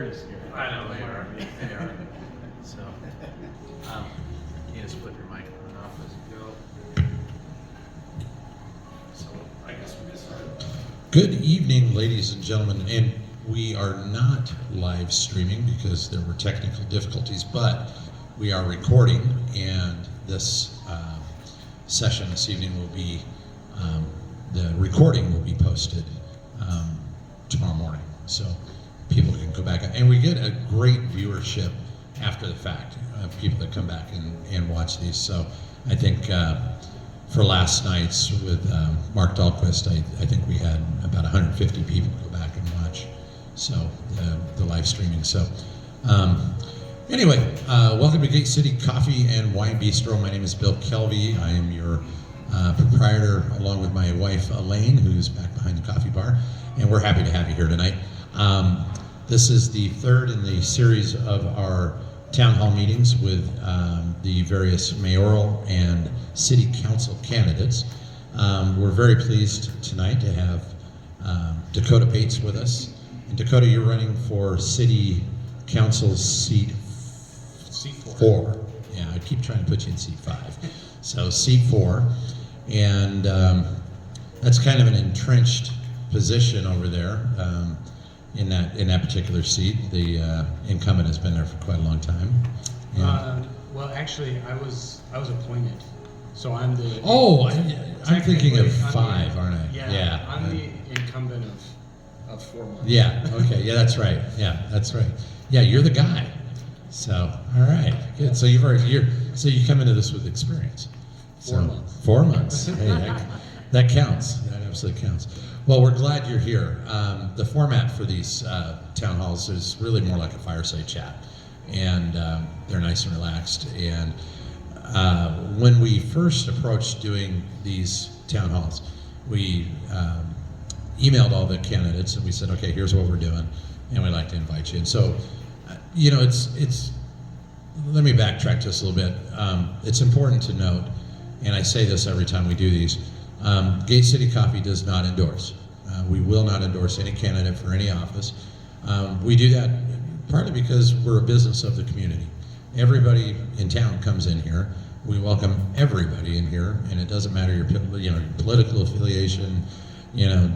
pretty scary. I know they are. They are. So, you just flip your mic on and off as you go. So, I guess we get started. Good evening, ladies and gentlemen, and we are not live streaming because there were technical difficulties, but we are recording, and this session this evening will be, the recording will be posted tomorrow morning, so people can go back, and we get a great viewership after the fact of people that come back and watch these. So I think for last night's with Mark Dahlquist, I think we had about 150 people go back and watch the live streaming. So anyway, welcome to Gate City Coffee and Wine Bistro. My name is Bill Kelvey. I am your proprietor, along with my wife Elaine, who's back behind the coffee bar, and we're happy to have you here tonight. This is the third in the series of our town hall meetings with the various mayoral and city council candidates. We're very pleased tonight to have Dakota Bates with us. And Dakota, you're running for city council seat 4. Yeah, I keep trying to put you in seat 5. So seat 4, and that's kind of an entrenched position over there. In that particular seat, the incumbent has been there for quite a long time. Well, actually, I was appointed, so I'm the. Oh, I'm thinking of 5, aren't I? Yeah. I'm the incumbent of 4 months. Yeah. Okay. Yeah, that's right. Yeah, that's right. Yeah, you're the guy. So, all right, good. So you come into this with experience. 4 months. 4 months. Hey, that counts. That absolutely counts. Well, we're glad you're here. The format for these town halls is really more like a fireside chat, and they're nice and relaxed. And when we first approached doing these town halls, we emailed all the candidates and we said, okay, here's what we're doing, and we'd like to invite you. And so, it's let me backtrack just a little bit. It's important to note, and I say this every time we do these, Gate City Coffee does not endorse. We will not endorse any candidate for any office. We do that partly because we're a business of the community. Everybody in town comes in here. We welcome everybody in here, and it doesn't matter your political affiliation,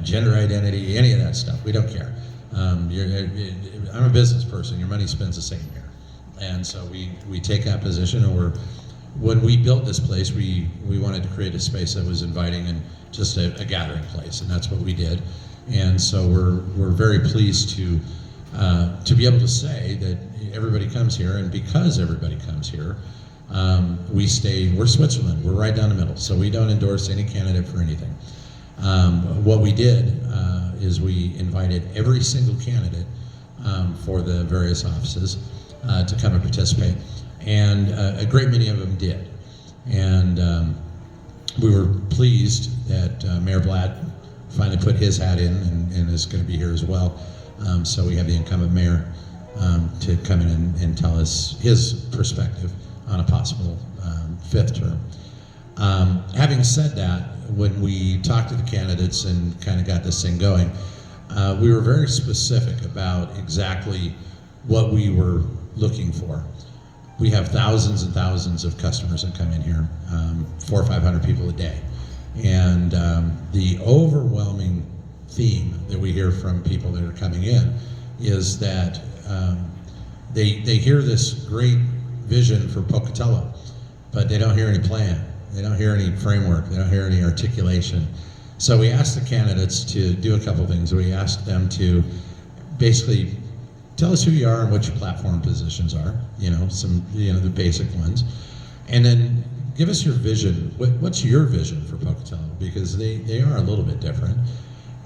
gender identity, any of that stuff. We don't care. I'm a business person. Your money spends the same here, and so we take that position. And when we built this place, we wanted to create a space that was inviting and just a gathering place, and that's what we did. And so we're very pleased to be able to say that everybody comes here, and because everybody comes here, we're Switzerland. We're right down the middle, so we don't endorse any candidate for anything. What we did is we invited every single candidate for the various offices to come and participate. And a great many of them did. And we were pleased that Mayor Blatt finally put his hat in and is going to be here as well. So we have the incumbent mayor to come in and tell us his perspective on a possible 5th term. Having said that, when we talked to the candidates and kind of got this thing going, we were very specific about exactly what we were looking for. We have thousands and thousands of customers that come in here, 400 or 500 people a day. And the overwhelming theme that we hear from people that are coming in is that they hear this great vision for Pocatello, but they don't hear any plan. They don't hear any framework. They don't hear any articulation. So we asked the candidates to do a couple things. We asked them to basically tell us who you are and what your platform positions are, the basic ones. And then give us your vision. What's your vision for Pocatello? Because they are a little bit different.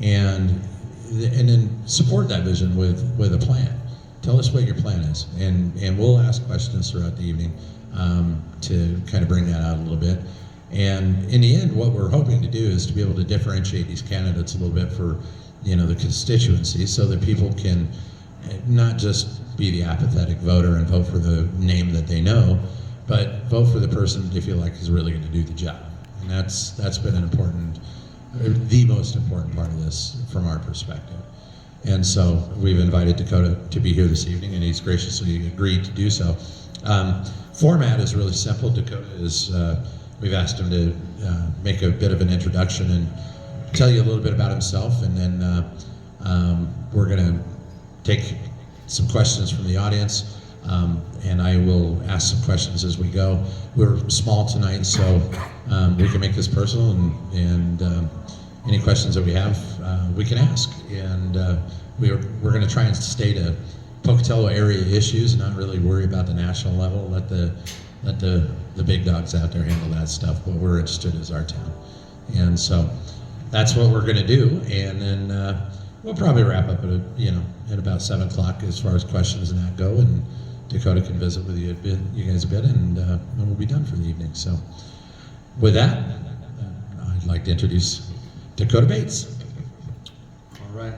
And then support that vision with a plan. Tell us what your plan is. And we'll ask questions throughout the evening to kind of bring that out a little bit. And in the end, what we're hoping to do is to be able to differentiate these candidates a little bit for, the constituency, so that people can not just be the apathetic voter and vote for the name that they know, but vote for the person that they feel like is really going to do the job. And that's been the most important part of this from our perspective. And so we've invited Dakota to be here this evening, and he's graciously agreed to do so. Format is really simple. Dakota is, we've asked him to make a bit of an introduction and tell you a little bit about himself, and then we're going to take some questions from the audience, and I will ask some questions as we go. We're small tonight, so we can make this personal, and any questions that we have, we can ask. And we're going to try and stay to Pocatello area issues and not really worry about the national level. Let the big dogs out there handle that stuff. What we're interested in is our town, and so that's what we're going to do. And then we'll probably wrap up at about 7 o'clock as far as questions and that go. And Dakota can visit with you guys a bit, and then we'll be done for the evening. So with that, I'd like to introduce Dakota Bates. All right.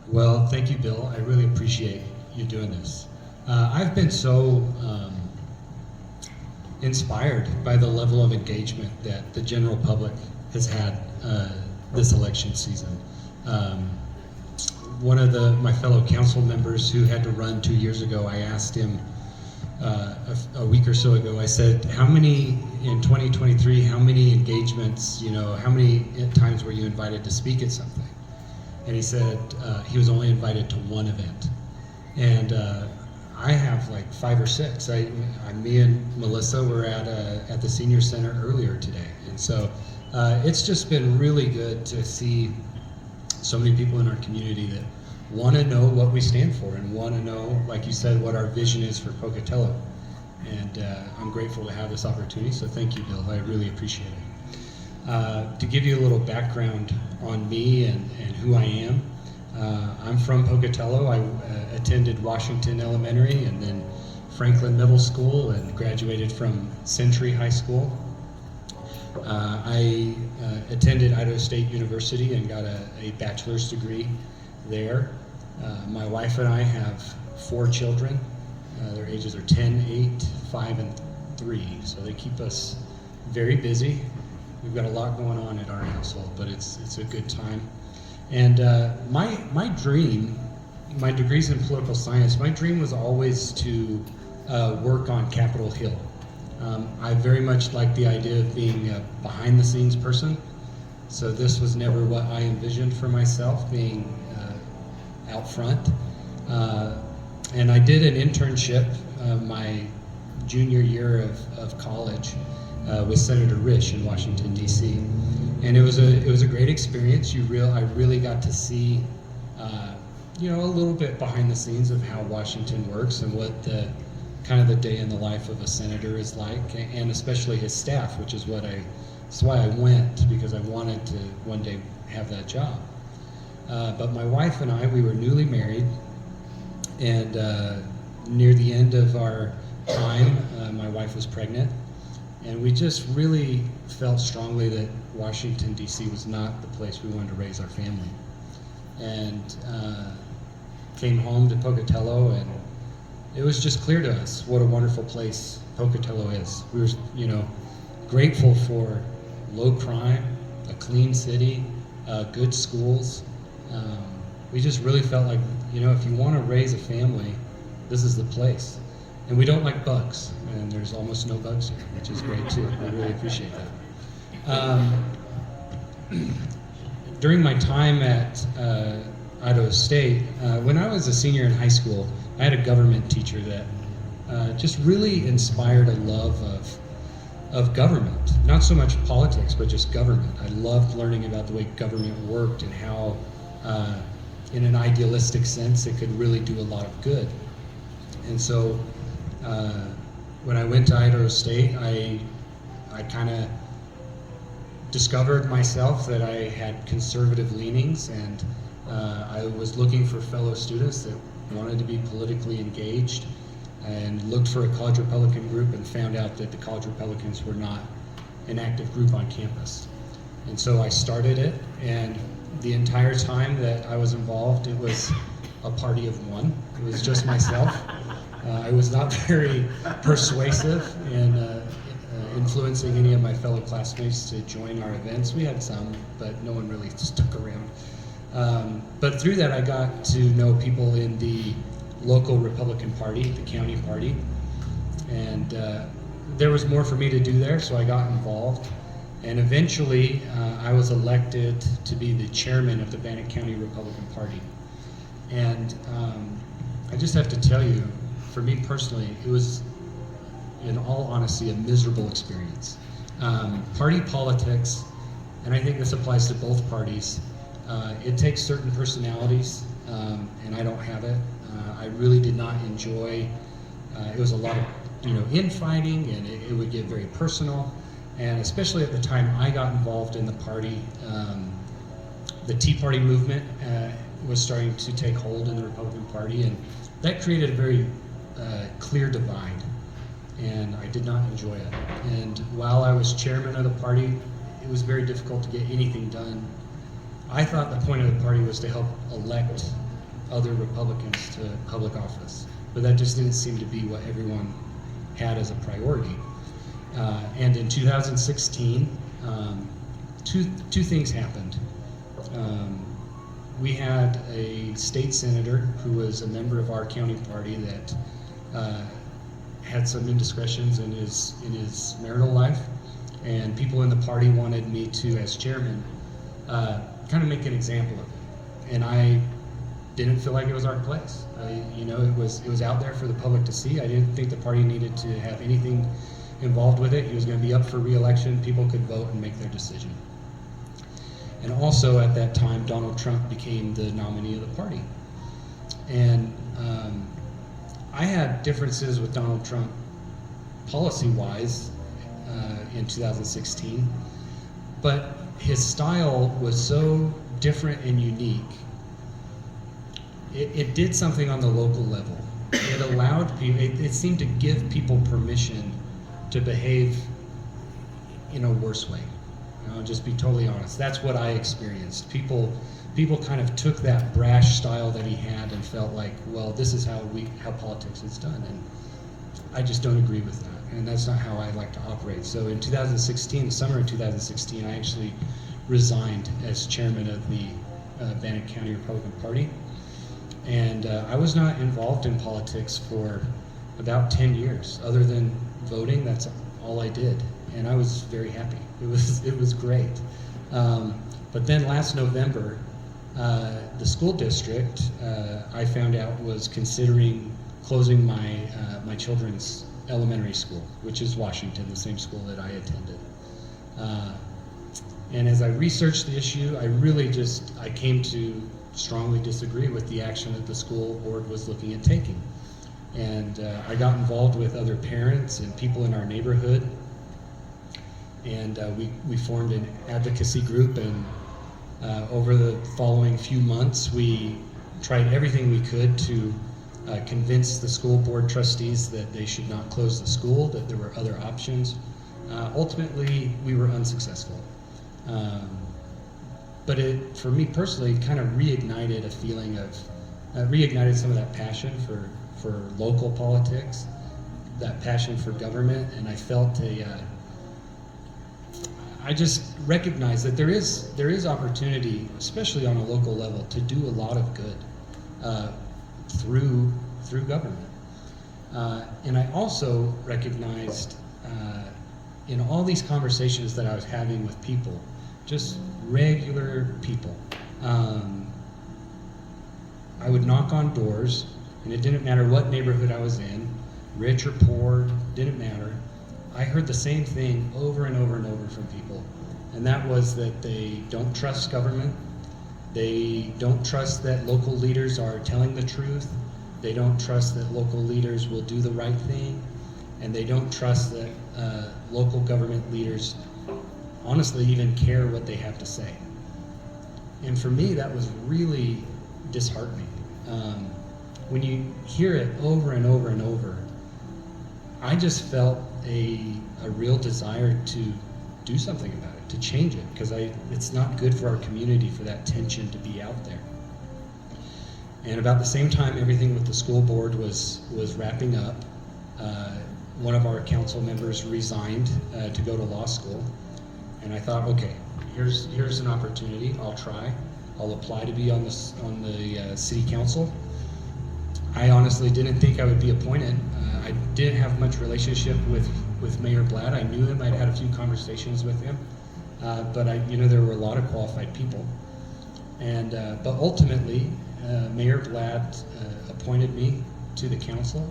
Well, thank you, Bill. I really appreciate you doing this. I've been so inspired by the level of engagement that the general public has had this election season. One of my fellow council members who had to run 2 years ago, I asked him a week or so ago, I said, how many in 2023, how many engagements, how many times were you invited to speak at something? And he said he was only invited to one event. And I have like 5 or 6. Me and Melissa were at the senior center earlier today. And so it's just been really good to see so many people in our community that want to know what we stand for and want to know, like you said, what our vision is for Pocatello. And I'm grateful to have this opportunity, so thank you, Bill. I really appreciate it. To give you a little background on me and who I am, I'm from Pocatello. I attended Washington Elementary and then Franklin Middle School and graduated from Century High School. I attended Idaho State University and got a bachelor's degree there. My wife and I have 4 children. Their ages are 10, 8, 5, and 3, so they keep us very busy. We've got a lot going on at our household, but it's a good time. And my dream, my degree's in political science, my dream was always to work on Capitol Hill. I very much like the idea of being a behind-the-scenes person, so this was never what I envisioned for myself, being out front. And I did an internship my junior year of college with Senator Risch in Washington, D.C. And it was a great experience. I really got to see a little bit behind the scenes of how Washington works and what the day in the life of a senator is like, and especially his staff, which is that's why I went, because I wanted to one day have that job. But my wife and I, we were newly married, and near the end of our time, my wife was pregnant, and we just really felt strongly that Washington, D.C. was not the place we wanted to raise our family. And came home to Pocatello, and it was just clear to us what a wonderful place Pocatello is. We were, grateful for low crime, a clean city, good schools. We just really felt like, if you want to raise a family, this is the place. And we don't like bugs, and there's almost no bugs here, which is great too. We really appreciate that. During my time at Idaho State, when I was a senior in high school, I had a government teacher that just really inspired a love of government. Not so much politics, but just government. I loved learning about the way government worked and how, in an idealistic sense, it could really do a lot of good. And so when I went to Idaho State, I kind of discovered myself that I had conservative leanings, and I was looking for fellow students that wanted to be politically engaged, and looked for a college Republican group and found out that the college Republicans were not an active group on campus. And so I started it, and the entire time that I was involved, it was a party of one. It was just myself. I was not very persuasive in influencing any of my fellow classmates to join our events. We had some, but no one really stuck around. But through that, I got to know people in the local Republican Party, the county party, and there was more for me to do there, so I got involved. And eventually, I was elected to be the chairman of the Bannock County Republican Party. And I just have to tell you, for me personally, it was, in all honesty, a miserable experience. Party politics, and I think this applies to both parties, it takes certain personalities, and I don't have it. I really did not enjoy, it was a lot of infighting, and it would get very personal. And especially at the time I got involved in the party, the Tea Party movement was starting to take hold in the Republican Party, and that created a very clear divide, and I did not enjoy it. And while I was chairman of the party, it was very difficult to get anything done. I thought the point of the party was to help elect other Republicans to public office, but that just didn't seem to be what everyone had as a priority. And in 2016, two things happened. We had a state senator who was a member of our county party that had some indiscretions in his marital life, and people in the party wanted me to, as chairman, kind of make an example of it. And I didn't feel like it was our place. It was out there for the public to see. I didn't think the party needed to have anything involved with it. He was going to be up for re-election. People could vote and make their decision. And also at that time, Donald Trump became the nominee of the party. And I had differences with Donald Trump policy-wise in 2016, but his style was so different and unique. It did something on the local level. It allowed people, it seemed to give people permission to behave in a worse way. I'll just be totally honest. That's what I experienced. People kind of took that brash style that he had and felt like, well, this is how politics is done, and I just don't agree with that. And that's not how I like to operate. So in 2016, the summer of 2016, I actually resigned as chairman of the Bannock County Republican Party, and I was not involved in politics for about 10 years. Other than voting, that's all I did, and I was very happy. It was great. But then last November, the school district, I found out, was considering closing my children's elementary school, which is Washington, the same school that I attended. And as I researched the issue, I came to strongly disagree with the action that the school board was looking at taking. And I got involved with other parents and people in our neighborhood, and we formed an advocacy group, and over the following few months we tried everything we could to convince the school board trustees that they should not close the school, that there were other options. Ultimately, we were unsuccessful. But it, for me personally, kind of reignited a feeling of, reignited some of that passion for local politics, that passion for government, and I felt I just recognized that there is opportunity, especially on a local level, to do a lot of good through government. And I also recognized in all these conversations that I was having with people, just regular people, I would knock on doors, and it didn't matter what neighborhood I was in, rich or poor, didn't matter. I heard the same thing over and over and over from people, and that was that they don't trust government, they don't trust that local leaders are telling the truth, they don't trust that local leaders will do the right thing, and they don't trust that local government leaders honestly even care what they have to say. And for me, that was really disheartening. When you hear it over and over and over, I just felt a real desire to do something about it, to change it, because it's not good for our community for that tension to be out there. And about the same time everything with the school board was wrapping up, one of our council members resigned to go to law school, and I thought, okay, here's an opportunity, I'll try. I'll apply to be on the city council. I honestly didn't think I would be appointed. I didn't have much relationship with Mayor Blatt. I knew him. I'd had a few conversations with him, but there were a lot of qualified people. And but ultimately, Mayor Blatt appointed me to the council.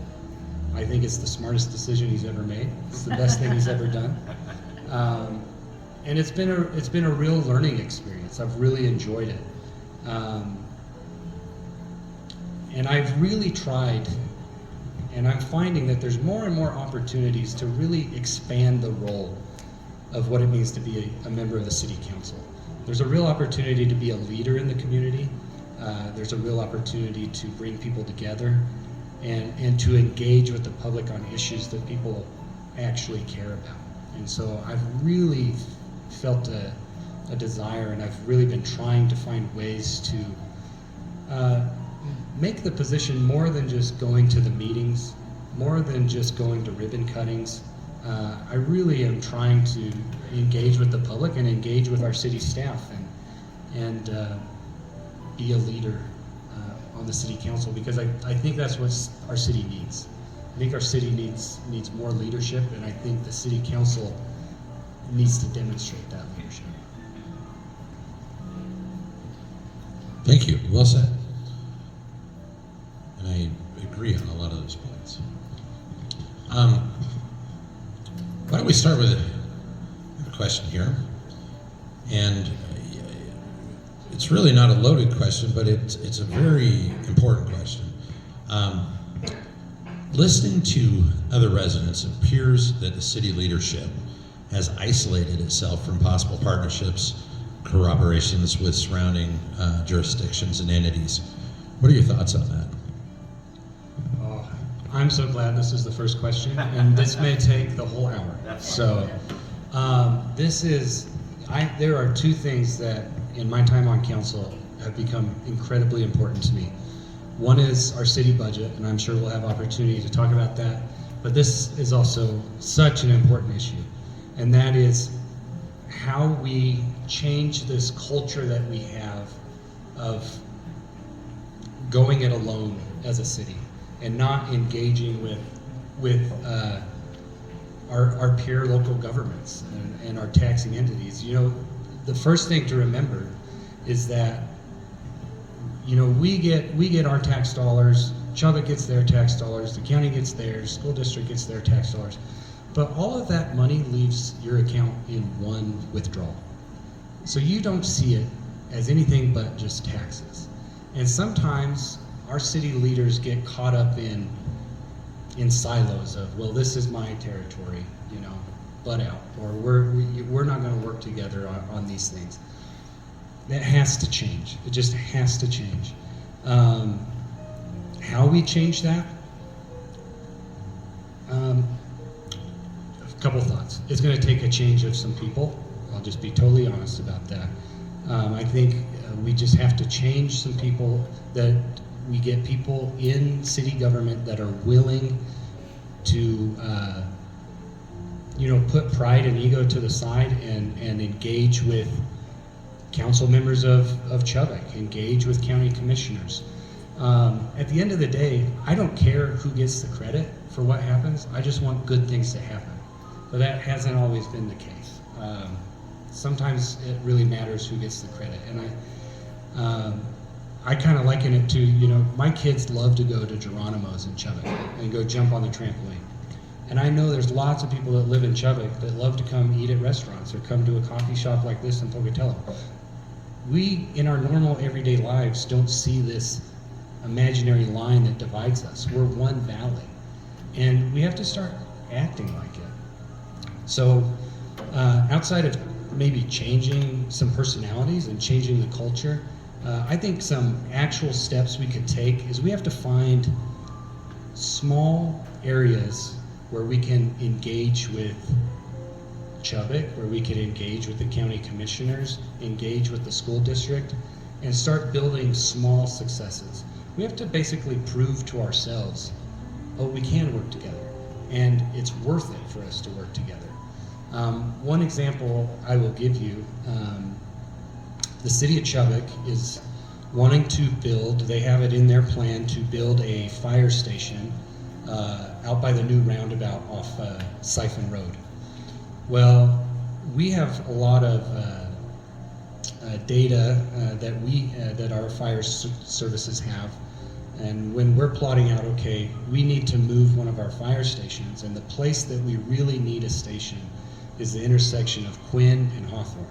I think it's the smartest decision he's ever made. It's the best thing he's ever done. And it's been a real learning experience. I've really enjoyed it. And I've really tried, and I'm finding that there's more and more opportunities to really expand the role of what it means to be a member of the city council. There's a real opportunity to be a leader in the community. There's a real opportunity to bring people together and to engage with the public on issues that people actually care about. And so I've really felt a desire, and I've really been trying to find ways to make the position more than just going to the meetings, more than just going to ribbon cuttings. I really am trying to engage with the public and engage with our city staff and be a leader on the city council, because I think that's what our city needs. I think our city needs more leadership, and I think the city council needs to demonstrate that leadership. Thank you. Well said. And I agree on a lot of those points. Why don't we start with a question here? And it's really not a loaded question, but it's a very important question. Listening to other residents, it appears that the city leadership has isolated itself from possible partnerships, corroborations with surrounding jurisdictions and entities. What are your thoughts on that? Oh, I'm so glad this is the first question, and this may take the whole hour. So there are two things that in my time on council have become incredibly important to me. One is our city budget, and I'm sure we'll have opportunity to talk about that, but this is also such an important issue, and that is how we change this culture that we have of going it alone as a city and not engaging with our peer local governments and our taxing entities. The first thing to remember is that we get our tax dollars, Chubbuck gets their tax dollars, the county gets theirs, school district gets their tax dollars, but all of that money leaves your account in one withdrawal. So you don't see it as anything but just taxes. And sometimes our city leaders get caught up in silos of, well, this is my territory, butt out, or we're not going to work together on these things. That has to change. It just has to change. How we change that? A couple thoughts. It's going to take a change of some people. I'll just be totally honest about that. I think we just have to change some people, that we get people in city government that are willing to put pride and ego to the side and engage with council members of Chubbuck, engage with county commissioners. At the end of the day, I don't care who gets the credit for what happens. I just want good things to happen. But that hasn't always been the case. Sometimes it really matters who gets the credit. And I kind of liken it to, my kids love to go to Geronimo's in Chubbuck and go jump on the trampoline. And I know there's lots of people that live in Chubbuck that love to come eat at restaurants or come to a coffee shop like this in Pocatello. We, in our normal everyday lives, don't see this imaginary line that divides us. We're one valley. And we have to start acting like it. So outside of maybe changing some personalities and changing the culture, I think some actual steps we could take is we have to find small areas where we can engage with Chubbuck, where we can engage with the county commissioners, engage with the school district, and start building small successes. We have to basically prove to ourselves, we can work together, and it's worth it for us to work together. One example I will give you, The city of Chubbuck is wanting to build, they have it in their plan to build a fire station out by the new roundabout off Siphon Road. Well, we have a lot of data that our fire services have, and when we're plotting out, okay, we need to move one of our fire stations, and the place that we really need a station is the intersection of Quinn and Hawthorne.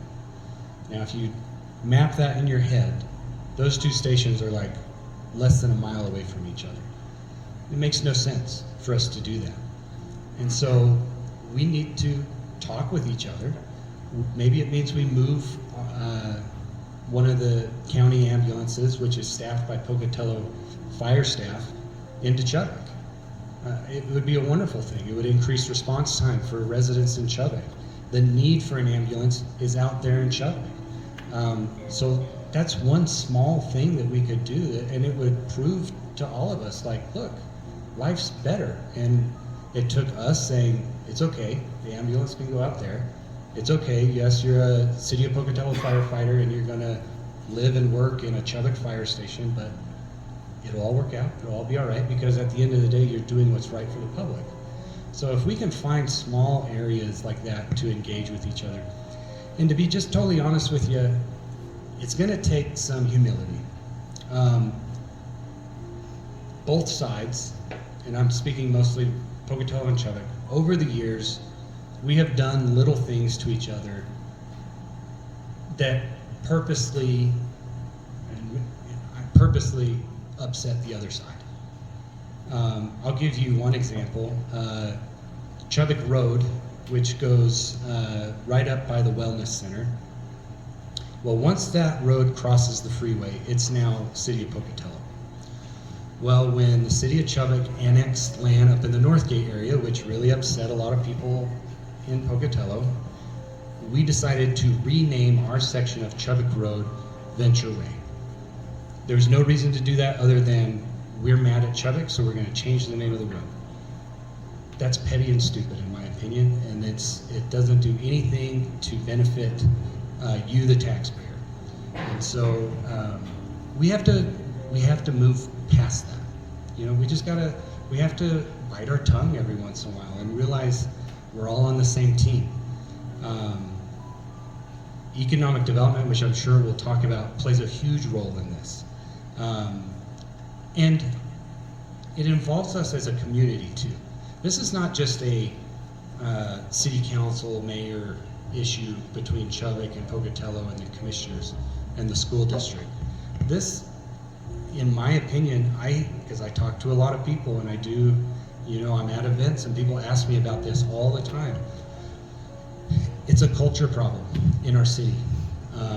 Now, if you map that in your head, those two stations are like less than a mile away from each other. It makes no sense for us to do that. And so we need to talk with each other. Maybe it means we move one of the county ambulances, which is staffed by Pocatello fire staff, into Chubbuck. It would be a wonderful thing. It would increase response time for residents in Chubbuck. The need for an ambulance is out there in Chubbuck. So that's one small thing that we could do, and it would prove to all of us, like, look, life's better. And it took us saying, it's okay, the ambulance can go out there. It's okay, yes, you're a City of Pocatello firefighter and you're gonna live and work in a Chubbuck fire station, but it'll all work out, it'll all be all right, because at the end of the day, you're doing what's right for the public. So if we can find small areas like that to engage with each other, and to be just totally honest with you, it's gonna take some humility. Both sides, and I'm speaking mostly Pocatello and Chubbuck, over the years, we have done little things to each other that purposely upset the other side. I'll give you one example. Chubbuck Road, which goes right up by the Wellness Center. Well, once that road crosses the freeway, it's now City of Pocatello. Well, when the City of Chubbuck annexed land up in the Northgate area, which really upset a lot of people in Pocatello, we decided to rename our section of Chubbuck Road Venture Way. There's no reason to do that other than we're mad at Chubbuck, so we're going to change the name of the road. That's petty and stupid in my opinion, and it doesn't do anything to benefit you, the taxpayer. And so we have to move past that. You know, we have to bite our tongue every once in a while and realize we're all on the same team. Economic development, which I'm sure we'll talk about, plays a huge role in this. And it involves us as a community too. This is not just a city council, mayor issue between Chubbuck and Pocatello and the commissioners and the school district. This, in my opinion, because I talk to a lot of people and I do, you know, I'm at events and people ask me about this all the time. It's a culture problem in our city.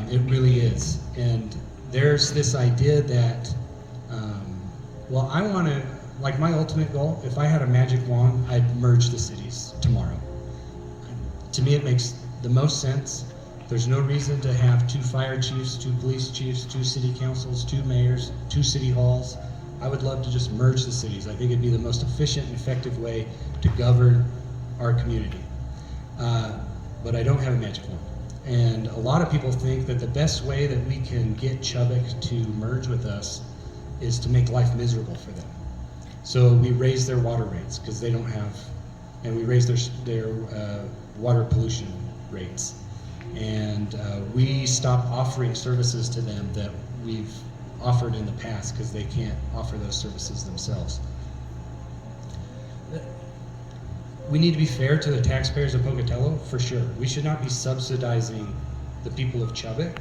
It really is. And there's this idea that, well, I want to, like my ultimate goal, if I had a magic wand, I'd merge the cities tomorrow. To me, it makes the most sense. There's no reason to have 2 fire chiefs, 2 police chiefs, 2 city councils, 2 mayors, 2 city halls. I would love to just merge the cities. I think it'd be the most efficient and effective way to govern our community. But I don't have a magic wand. And a lot of people think that the best way that we can get Chubbuck to merge with us is to make life miserable for them. So we raise their water rates because they don't have, and we raise their water pollution rates. And we stop offering services to them that we've offered in the past because they can't offer those services themselves. We need to be fair to the taxpayers of Pocatello, for sure. We should not be subsidizing the people of Chubbuck.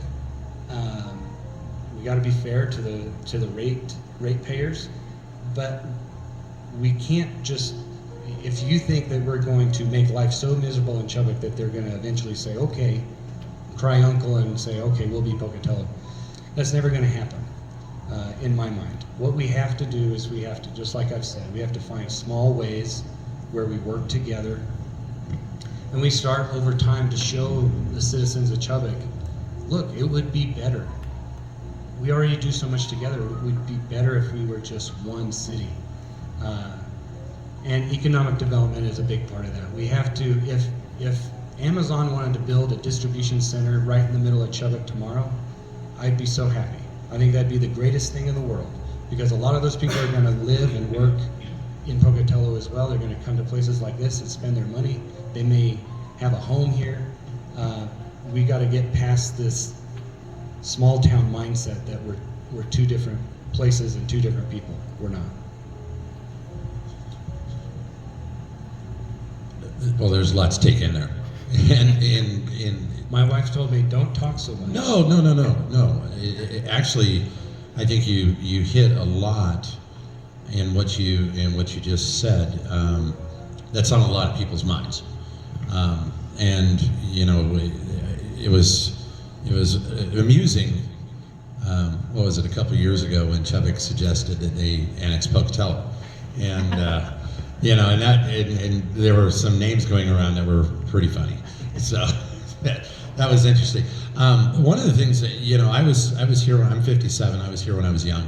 We got to be fair to the ratepayers, but we can't just. If you think that we're going to make life so miserable in Chubbuck that they're going to eventually say, okay, cry uncle and say, okay, we'll be Pocatello, that's never going to happen, in my mind. What we have to do is we have to, just like I've said, we have to find small ways where we work together, and we start over time to show the citizens of Chubbuck, look, it would be better. We already do so much together. It would be better if we were just one city. And economic development is a big part of that. We have to, if Amazon wanted to build a distribution center right in the middle of Chubbuck tomorrow, I'd be so happy. I think that'd be the greatest thing in the world, because a lot of those people are going to live and work in Pocatello as well. They're going to come to places like this and spend their money. They may have a home here. We got to get past this small town mindset that we're two different places and two different people. We're not. Well, there's lots to take in there. And My wife told me, don't talk so much. No. Actually, I think you hit a lot in what you just said. That's on a lot of people's minds, and you know, it was amusing. What was it, a couple of years ago when Chubbuck suggested that they annex Pocatello, and you know, and there were some names going around that were pretty funny. So that was interesting. One of the things that, you know, I was here when I'm 57. I was here when I was young.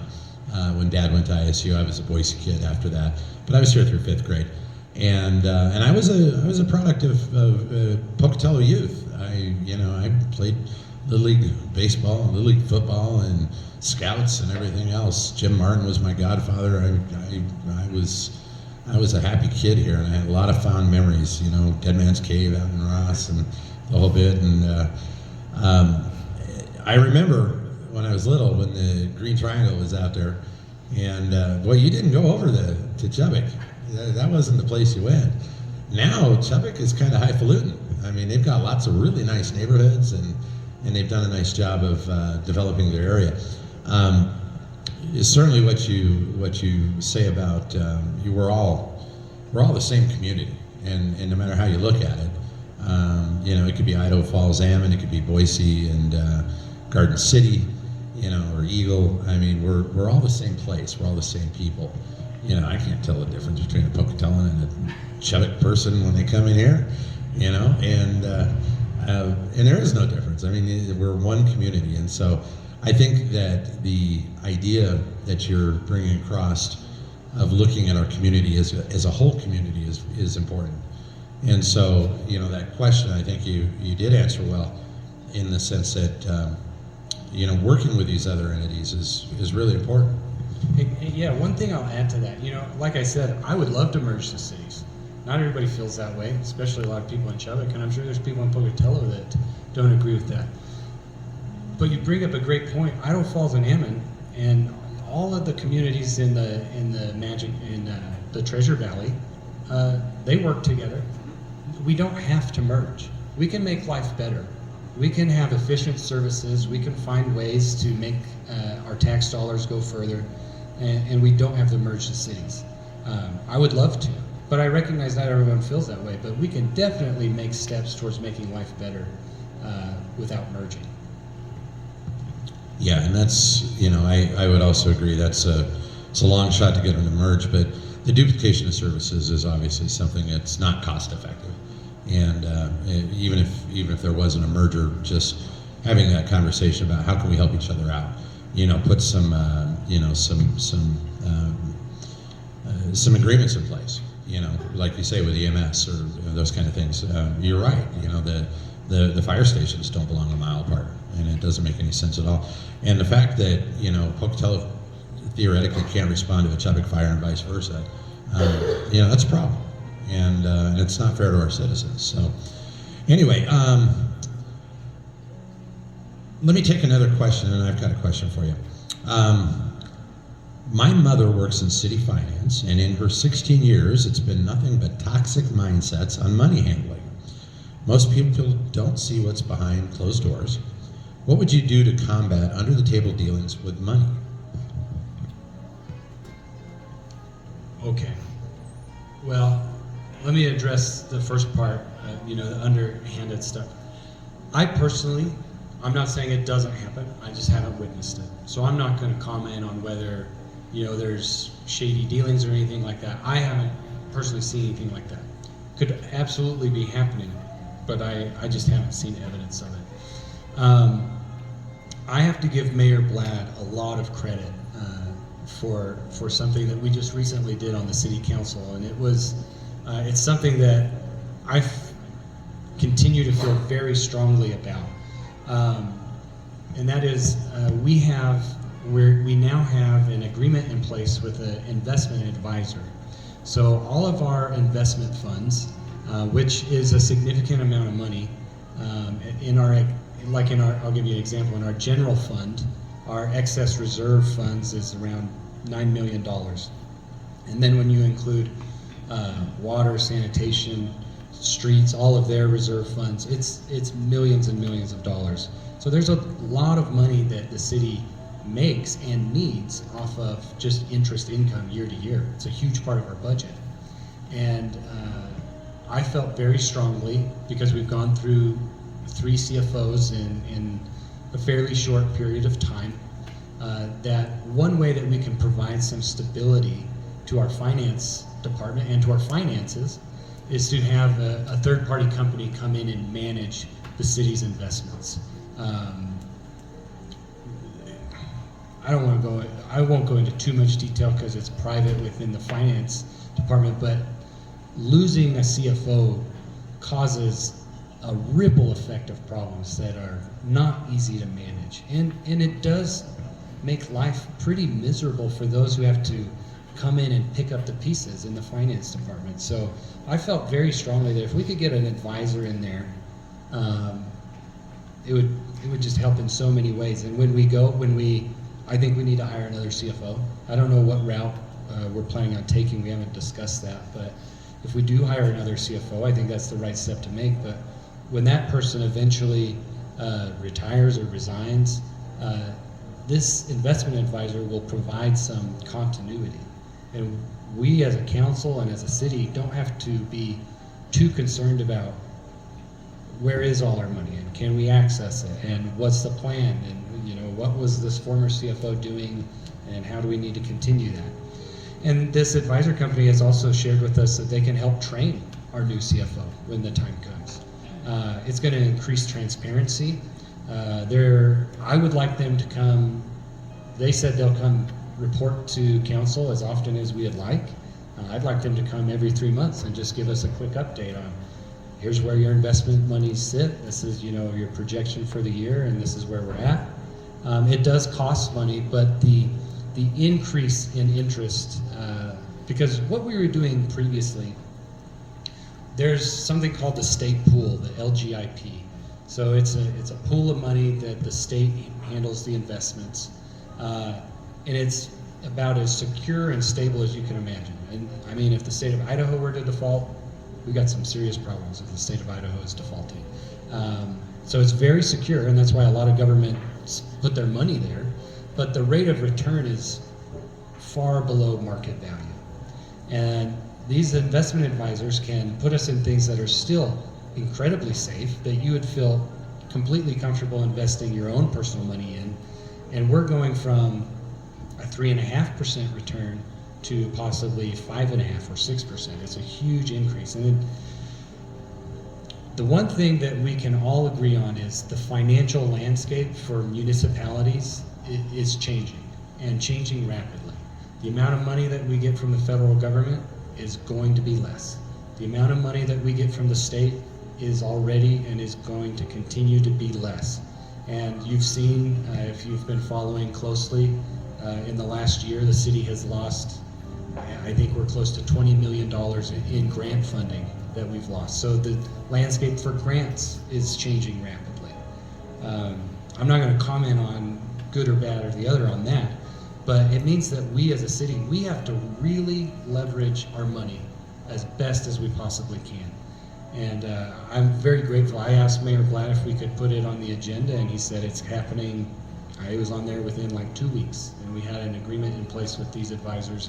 When Dad went to ISU, I was a Boise kid after that, but I was here through 5th grade, and I was a product of Pocatello youth. I played Little League baseball, Little League football, and scouts and everything else. Jim Martin was my godfather. I was a happy kid here, and I had a lot of fond memories. You know, Dead Man's Cave out in Ross and the whole bit. And I remember when I was little, when the Green Triangle was out there, and boy, you didn't go over to Chubbuck. That wasn't the place you went. Now Chubbuck is kind of highfalutin. I mean, they've got lots of really nice neighborhoods, and they've done a nice job of developing their area. Is certainly what you say about we're all the same community, and no matter how you look at it, you know, it could be Idaho Falls, Ammon, it could be Boise and Garden City, you know, or Eagle. I mean, we're all the same place. We're all the same people. You know, I can't tell the difference between a Pocatelloan and a Chubbuck person when they come in here. You know, and there is no difference. I mean, we're one community, and so I think that the idea that you're bringing across of looking at our community as a whole community is important. And so, you know, that question, I think you did answer well, in the sense that you know, working with these other entities is really important. Yeah, one thing I'll add to that, you know, like I said, I would love to merge the cities. Not everybody feels that way, especially a lot of people in Chubbuck, and I'm sure there's people in Pocatello that don't agree with that. But you bring up a great point. Idaho Falls and Ammon, and all of the communities in the Treasure Valley, they work together. We don't have to merge. We can make life better. We can have efficient services. We can find ways to make our tax dollars go further, and we don't have to merge the cities. I would love to, but I recognize not everyone feels that way. But we can definitely make steps towards making life better without merging. Yeah, and that's, you know, I would also agree it's a long shot to get them to merge, but the duplication of services is obviously something that's not cost effective. And even if there wasn't a merger, just having that conversation about how can we help each other out, you know, put some agreements in place, you know, like you say with EMS or those kind of things. You're right, you know, the fire stations don't belong a mile apart, and it doesn't make any sense at all. And the fact that, you know, Pocatello theoretically can't respond to a Chubbuck fire and vice versa, you know, that's a problem. And it's not fair to our citizens. So anyway, let me take another question, and I've got a question for you. My mother works in city finance, and in her 16 years, it's been nothing but toxic mindsets on money handling. Most people don't see what's behind closed doors. What would you do to combat under-the-table dealings with money? Okay. Well, let me address the first part, you know, the underhanded stuff. I personally, I'm not saying it doesn't happen, I just haven't witnessed it. So I'm not going to comment on whether, you know, there's shady dealings or anything like that. I haven't personally seen anything like that. Could absolutely be happening, but I just haven't seen evidence of it. I have to give Mayor Blatt a lot of credit for something that we just recently did on the city council, and it was it's something that I continue to feel very strongly about. and that is we now have an agreement in place with an investment advisor. So all of our investment funds, which is a significant amount of money, I'll give you an example. In our general fund, our excess reserve funds is around $9 million. And then when you include water, sanitation, streets, all of their reserve funds, it's millions and millions of dollars. So there's a lot of money that the city makes and needs off of just interest income year to year. It's a huge part of our budget. And I felt very strongly, because we've gone through 3 CFOs in a fairly short period of time, that one way that we can provide some stability to our finance department and to our finances is to have a third-party company come in and manage the city's investments. I won't go into too much detail because it's private within the finance department, but losing a CFO causes a ripple effect of problems that are not easy to manage. And it does make life pretty miserable for those who have to come in and pick up the pieces in the finance department. So I felt very strongly that if we could get an advisor in there, it would just help in so many ways. And I think we need to hire another CFO. I don't know what route we're planning on taking. We haven't discussed that, but if we do hire another CFO, I think that's the right step to make. But when that person eventually retires or resigns, this investment advisor will provide some continuity. And we as a council and as a city don't have to be too concerned about where is all our money and can we access it and what's the plan and what was this former CFO doing and how do we need to continue that. And this advisor company has also shared with us that they can help train our new CFO when the time comes. It's going to increase transparency. I would like them to come, they said they'll come report to council as often as we would like. I'd like them to come every 3 months and just give us a quick update on here's where your investment monies sit, this is your projection for the year, and this is where we're at. It does cost money, but the increase in interest, because what we were doing previously, there's something called the state pool, the LGIP. So it's a pool of money that the state handles the investments, and it's about as secure and stable as you can imagine. And I mean, if the state of Idaho were to default, we got some serious problems if the state of Idaho is defaulting. So it's very secure, and that's why a lot of governments put their money there. But the rate of return is far below market value. And these investment advisors can put us in things that are still incredibly safe, that you would feel completely comfortable investing your own personal money in. And we're going from a 3.5% return to possibly 5.5% or 6%. It's a huge increase. And the one thing that we can all agree on is the financial landscape for municipalities is changing, and changing rapidly. The amount of money that we get from the federal government is going to be less. The amount of money that we get from the state is already and is going to continue to be less. And you've seen, if you've been following closely, in the last year, the city has lost, I think we're close to $20 million in grant funding that we've lost. So the landscape for grants is changing rapidly. I'm not going to comment on good or bad or the other on that, but it means that we as a city, we have to really leverage our money as best as we possibly can. And I'm very grateful. I asked Mayor Blatt if we could put it on the agenda, and he said it's happening. I was on there within like 2 weeks, and we had an agreement in place with these advisors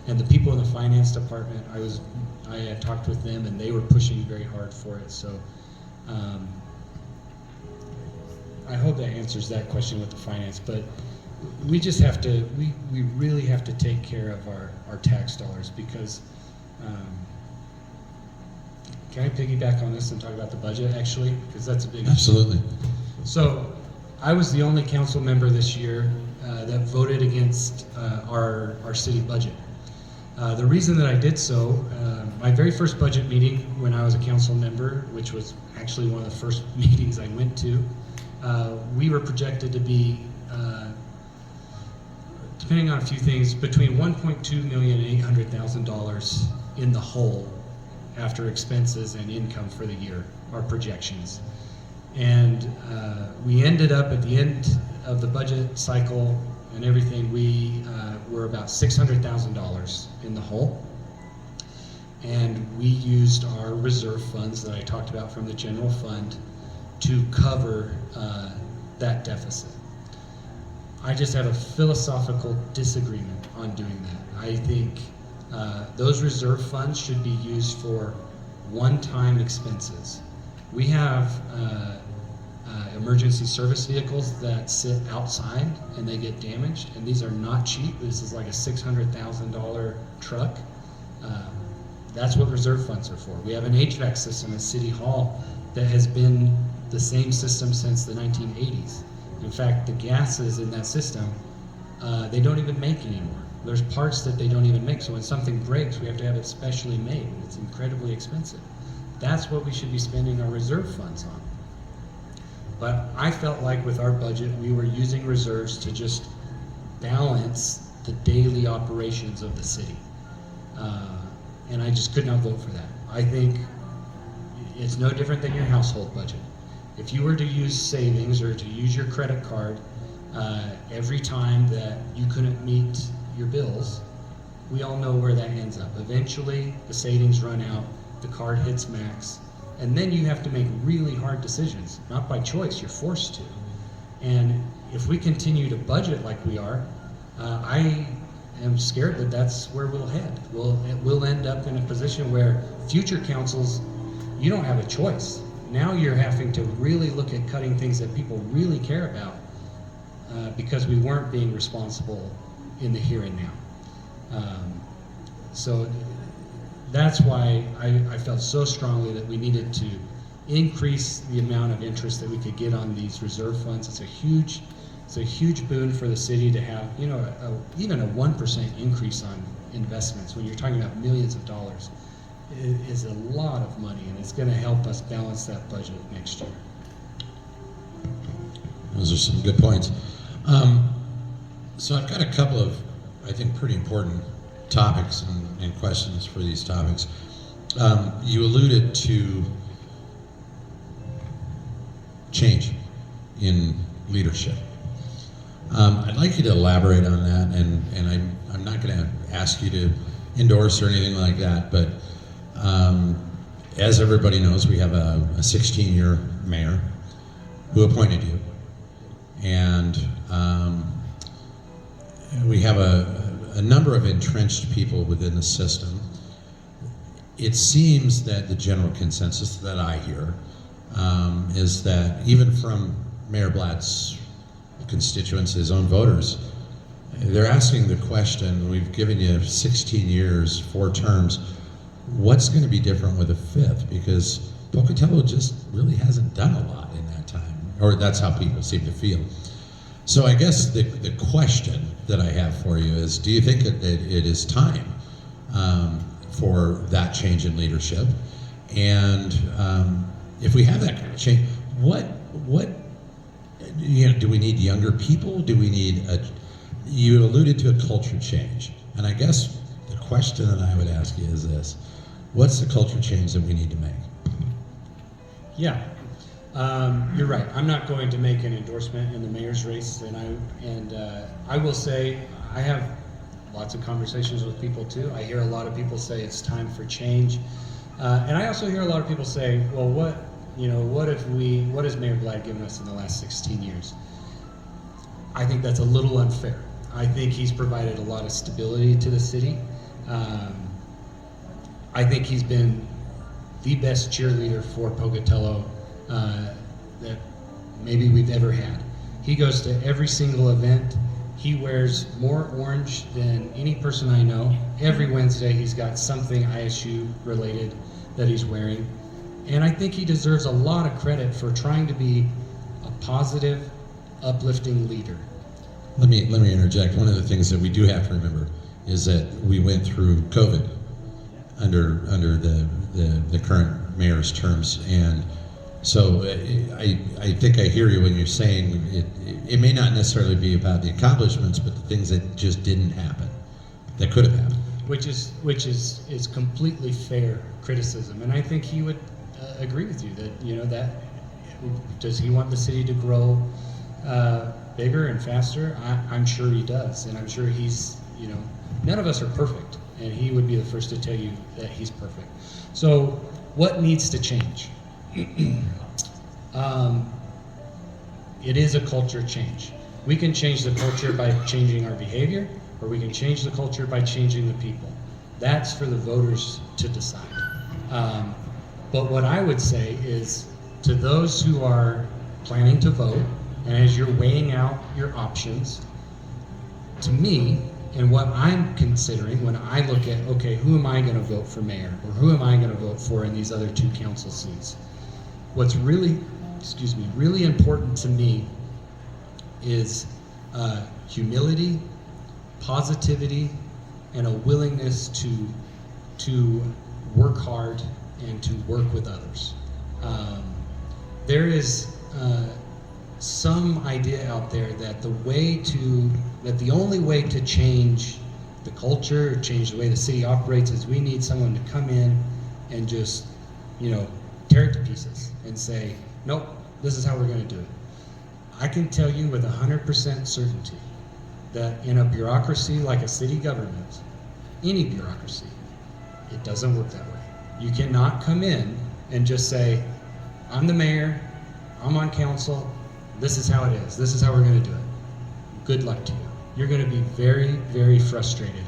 and the people in the finance department. I had talked with them, and they were pushing very hard for it. So I hope that answers that question with the finance. But we just have to, we really have to take care of our tax dollars, because can I piggyback on this and talk about the budget actually? Because that's a big Absolutely. issue. So I was the only council member this year that voted against our city budget. The reason that I did so, my very first budget meeting when I was a council member, which was actually one of the first meetings I went to, we were projected to be, depending on a few things, between $1.2 million and $800,000 in the hole after expenses and income for the year, our projections. And we ended up at the end of the budget cycle and everything, we were about $600,000 in the hole. And we used our reserve funds that I talked about from the general fund to cover that deficit. I just have a philosophical disagreement on doing that. I think those reserve funds should be used for one-time expenses. We have emergency service vehicles that sit outside and they get damaged, and these are not cheap. This is like a $600,000 truck. That's what reserve funds are for. We have an HVAC system at City Hall that has been the same system since the 1980s. In fact, the gases in that system, they don't even make anymore. There's parts that they don't even make, so when something breaks, we have to have it specially made. It's incredibly expensive. That's what we should be spending our reserve funds on. But I felt like with our budget, we were using reserves to just balance the daily operations of the city. And I just could not vote for that. I think it's no different than your household budget. If you were to use savings or to use your credit card every time that you couldn't meet your bills, we all know where that ends up. Eventually, the savings run out, the card hits max, and then you have to make really hard decisions. Not by choice, you're forced to. And if we continue to budget like we are, I am scared that that's where we'll head. We'll end up in a position where future councils, you don't have a choice. Now you're having to really look at cutting things that people really care about because we weren't being responsible in the here and now. So that's why I felt so strongly that we needed to increase the amount of interest that we could get on these reserve funds. It's a huge boon for the city to have, you know, even a 1% increase on investments when you're talking about millions of dollars. It is a lot of money, and it's going to help us balance that budget next year. Those are some good points. So I've got a couple of, I think, pretty important topics and questions for these topics. You alluded to change in leadership. I'd like you to elaborate on that, and I'm not going to ask you to endorse or anything like that, but as everybody knows, we have a 16-year mayor who appointed you, and we have a number of entrenched people within the system. It seems that the general consensus that I hear is that even from Mayor Blatt's constituents, his own voters, they're asking the question, we've given you 16 years, 4 terms, what's going to be different with a 5th? Because Pocatello just really hasn't done a lot in that time, or that's how people seem to feel. So I guess the question that I have for you is, do you think that it is time for that change in leadership? And if we have that kind of change, what do we need younger people? Do we need you alluded to a culture change. And I guess the question that I would ask you is this: what's the culture change that we need to make? Yeah, you're right. I'm not going to make an endorsement in the mayor's race, and I will say I have lots of conversations with people too. I hear a lot of people say it's time for change, and I also hear a lot of people say, well, what has Mayor Blatt given us in the last 16 years? I think that's a little unfair. I think he's provided a lot of stability to the city. I think he's been the best cheerleader for Pocatello that maybe we've ever had. He goes to every single event. He wears more orange than any person I know. Every Wednesday he's got something ISU related that he's wearing. And I think he deserves a lot of credit for trying to be a positive, uplifting leader. Let me interject. One of the things that we do have to remember is that we went through COVID under the current mayor's terms, and So I think I hear you when you're saying it may not necessarily be about the accomplishments, but the things that just didn't happen, that could have happened. Which is completely fair criticism, and I think he would agree with you that, you know, that does he want the city to grow bigger and faster? I'm sure he does, and I'm sure he's, you know, none of us are perfect, and he would be the first to tell you that he's perfect. So what needs to change? It is a culture change. We can change the culture by changing our behavior, or we can change the culture by changing the people. That's for the voters to decide. But what I would say is, to those who are planning to vote, and as you're weighing out your options, to me, and what I'm considering when I look at, okay, who am I going to vote for mayor, or who am I going to vote for in these other 2 council seats? What's really, really important to me is humility, positivity, and a willingness to work hard and to work with others. There is some idea out there that the only way to change the culture, or change the way the city operates, is we need someone to come in and just, you know, tear it to pieces and say, nope, this is how we're going to do it. I can tell you with 100% certainty that in a bureaucracy like a city government, any bureaucracy, it doesn't work that way. You cannot come in and just say, I'm the mayor, I'm on council, this is how it is, this is how we're going to do it. Good luck to you. You're going to be very, very frustrated,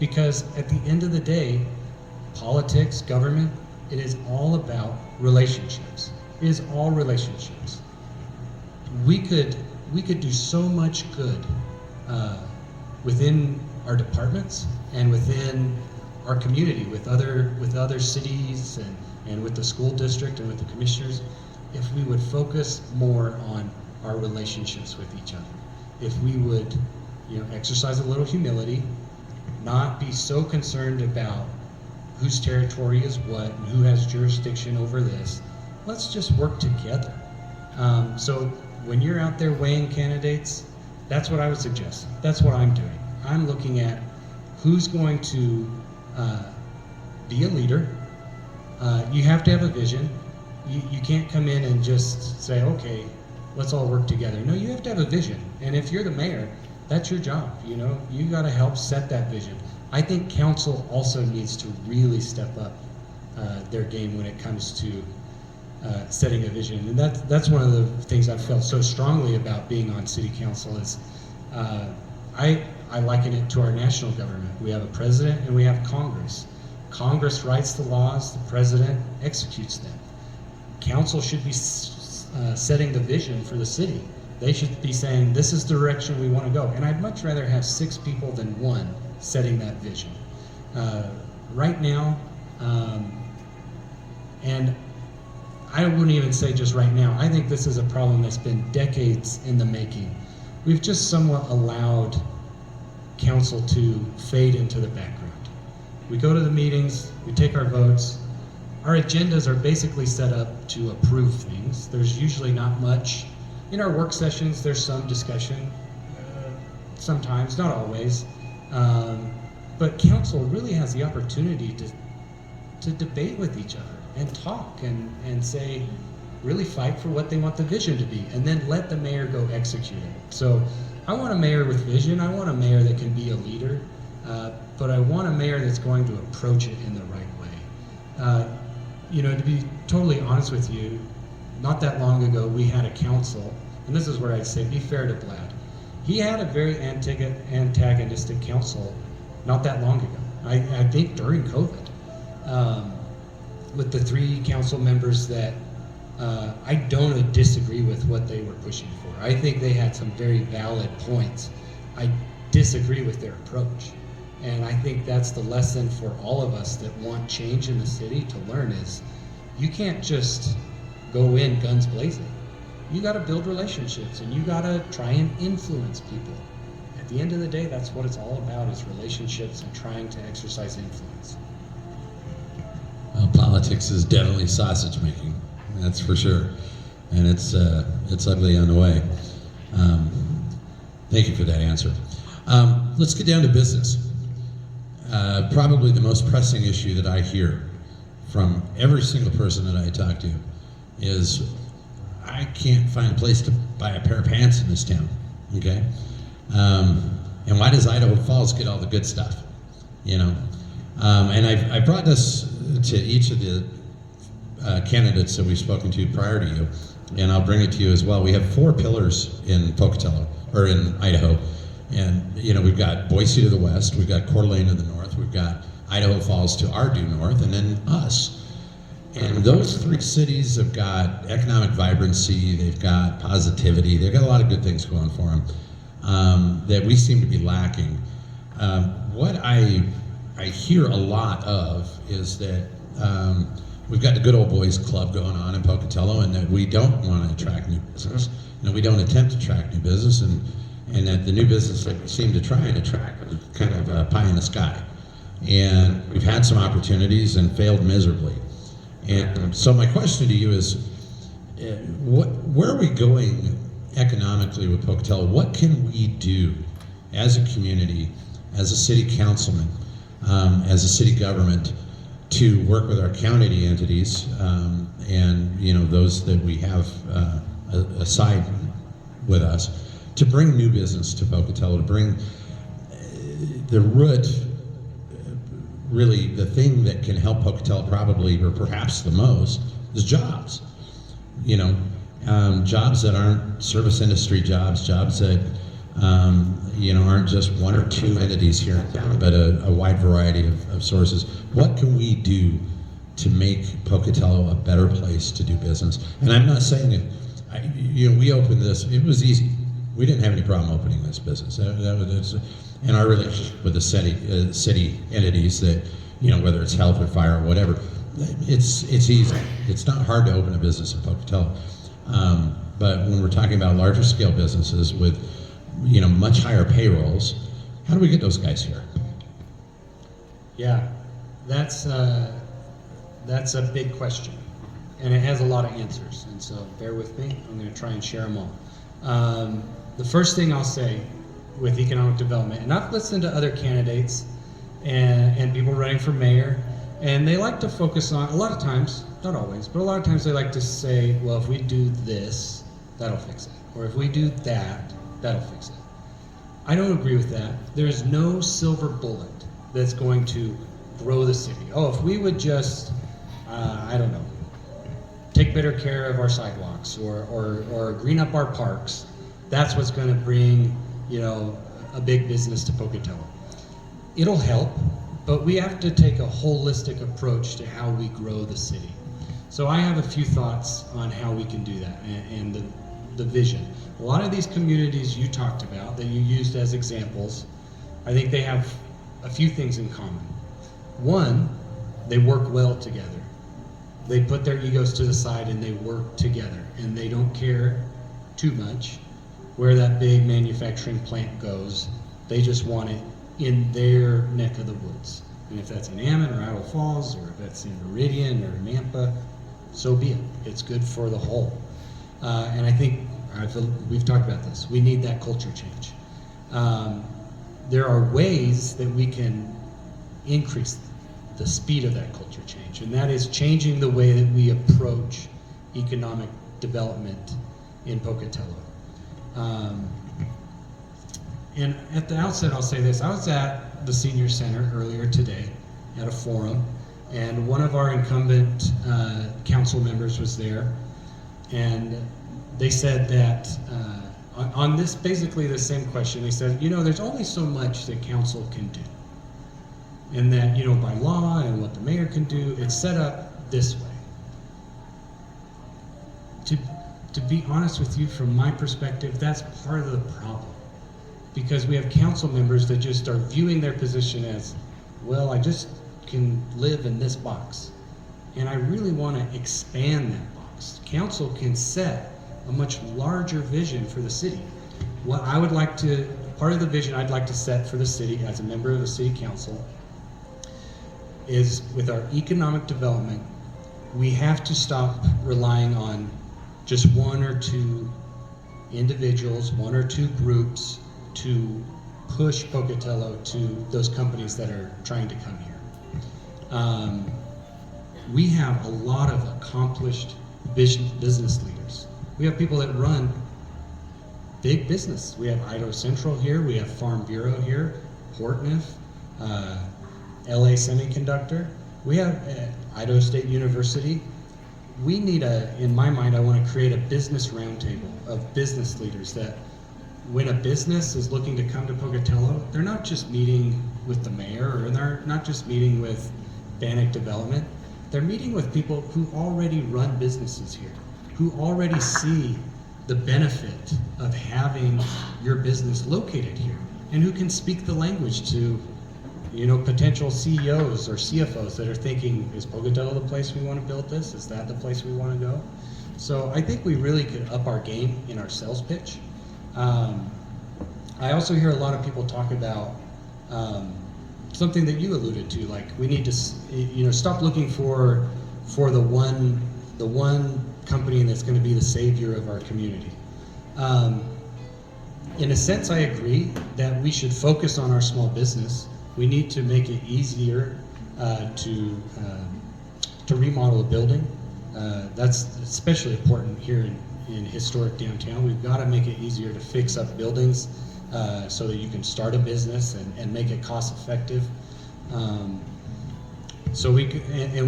because at the end of the day, politics, government, it is all about relationships. It is all relationships. We could do so much good within our departments and within our community, with other cities and with the school district and with the commissioners, if we would focus more on our relationships with each other. If we would, you know, exercise a little humility, not be so concerned about whose territory is what and who has jurisdiction over this. Let's just work together. So when you're out there weighing candidates, that's what I would suggest. That's what I'm doing. I'm looking at who's going to be a leader. You have to have a vision. You can't come in and just say, okay, let's all work together. No, you have to have a vision. And if you're the mayor, that's your job. You know, you got to help set that vision. I think council also needs to really step up their game when it comes to setting a vision. And that's one of the things I've felt so strongly about being on city council is I liken it to our national government. We have a president and we have Congress. Congress writes the laws, the president executes them. Council should be setting the vision for the city. They should be saying, this is the direction we want to go. And I'd much rather have 6 people than 1 setting that vision. Right now, and I wouldn't even say just right now, I think this is a problem that's been decades in the making. We've just somewhat allowed council to fade into the background. We go to the meetings, we take our votes. Our agendas are basically set up to approve things. There's usually not much. In our work sessions, there's some discussion, sometimes, not always. But council really has the opportunity to debate with each other and talk and say, really fight for what they want the vision to be, and then let the mayor go execute it. So I want a mayor with vision. I want a mayor that can be a leader, but I want a mayor that's going to approach it in the right way. You know, to be totally honest with you, not that long ago we had a council, and this is where I'd say be fair to Vlad. He had a very antagonistic council not that long ago. I think during COVID, with the 3 council members that I don't disagree with what they were pushing for. I think they had some very valid points. I disagree with their approach. And I think that's the lesson for all of us that want change in the city to learn is you can't just go in guns blazing. You got to build relationships and you got to try and influence people. At the end of the day, that's what it's all about, is relationships and trying to exercise influence. Well, politics is definitely sausage making. That's for sure, and it's ugly on the way. Thank you for that answer. Let's get down to business. Probably the most pressing issue that I hear from every single person that I talk to is I can't find a place to buy a pair of pants in this town. Okay, and why does Idaho Falls get all the good stuff? You know, and I brought this to each of the candidates that we've spoken to prior to you, and I'll bring it to you as well. We have 4 pillars in Pocatello, or in Idaho, and you know, we've got Boise to the west, we've got Coeur d'Alene to the north, we've got Idaho Falls to our due north, and then us. And those 3 cities have got economic vibrancy, they've got positivity, they've got a lot of good things going for them that we seem to be lacking. What I hear a lot of is that we've got the good old boys club going on in Pocatello, and that we don't want to attract new business. You know, we don't attempt to attract new business, and that the new business that we seem to try and attract is kind of pie in the sky. And we've had some opportunities and failed miserably. And so my question to you is, where are we going economically with Pocatello? What can we do as a community, as a city councilman, as a city government, to work with our county entities and you know, those that we have aside with us, to bring new business to Pocatello, to bring the root, really the thing that can help Pocatello probably, or perhaps the most, is jobs. You know, jobs that aren't service industry jobs, jobs that you know, aren't just 1 or 2 entities here in town, but a wide variety of sources. What can we do to make Pocatello a better place to do business? And I'm not saying that, you know, we opened this, it was easy. We didn't have any problem opening this business. And our relationship with the city entities that, you know, whether it's health or fire or whatever, it's easy. It's not hard to open a business in Pocatello. But when we're talking about larger scale businesses with, you know, much higher payrolls, how do we get those guys here? Yeah, that's a big question, and it has a lot of answers, and so bear with me. I'm going to try and share them all. The first thing I'll say with economic development, and I've listened to other candidates and people running for mayor, and they like to focus on, a lot of times, not always, but a lot of times they like to say, well, if we do this, that'll fix it, or if we do that, that'll fix it. I don't agree with that. There's no silver bullet that's going to grow the city. Oh, if we would just, I don't know, take better care of our sidewalks or green up our parks, that's what's going to bring, you know, a big business to Pocatello. It'll help, but we have to take a holistic approach to how we grow the city. So I have a few thoughts on how we can do that and the vision. A lot of these communities you talked about that you used as examples, I think they have a few things in common. One, they work well together. They put their egos to the side and they work together, and they don't care too much where that big manufacturing plant goes. They just want it in their neck of the woods. And if that's in Ammon or Idaho Falls, or if that's in Meridian or Nampa, so be it. It's good for the whole. And I think we've talked about this. We need that culture change. There are ways that we can increase the speed of that culture change, and that is changing the way that we approach economic development in Pocatello. And at the outset, I'll say this. I was at the Senior Center earlier today at a forum, and one of our incumbent council members was there, and they said that on this, basically the same question, they said, you know, there's only so much that council can do. And that, you know, by law and what the mayor can do, it's set up this way. To be honest with you, from my perspective, that's part of the problem. Because we have council members that just are viewing their position as, well, I just can live in this box. And I really want to expand that box. Council can set a much larger vision for the city. What I would like to, part of the vision I'd like to set for the city as a member of the city council is, with our economic development, we have to stop relying on just one or two individuals, one or two groups to push Pocatello to those companies that are trying to come here. We have a lot of accomplished business leaders. We have people that run big business. We have Idaho Central here, we have Farm Bureau here, Portneuf, LA Semiconductor. We have Idaho State University. We need in my mind, I want to create a business roundtable of business leaders that when a business is looking to come to Pocatello, they're not just meeting with the mayor, or they're not just meeting with Bannock Development. They're meeting with people who already run businesses here, who already see the benefit of having your business located here, and who can speak the language to, potential CEOs or CFOs that are thinking, is Pocatello the place we want to build this? Is that the place we want to go? So I think we really could up our game in our sales pitch. I also hear a lot of people talk about something that you alluded to, like we need to, stop looking for the one company that's going to be the savior of our community. In a sense, I agree that we should focus on our small business. We need to make it easier to remodel a building. That's especially important here in historic downtown. We've got to make it easier to fix up buildings so that you can start a business and make it cost effective. So we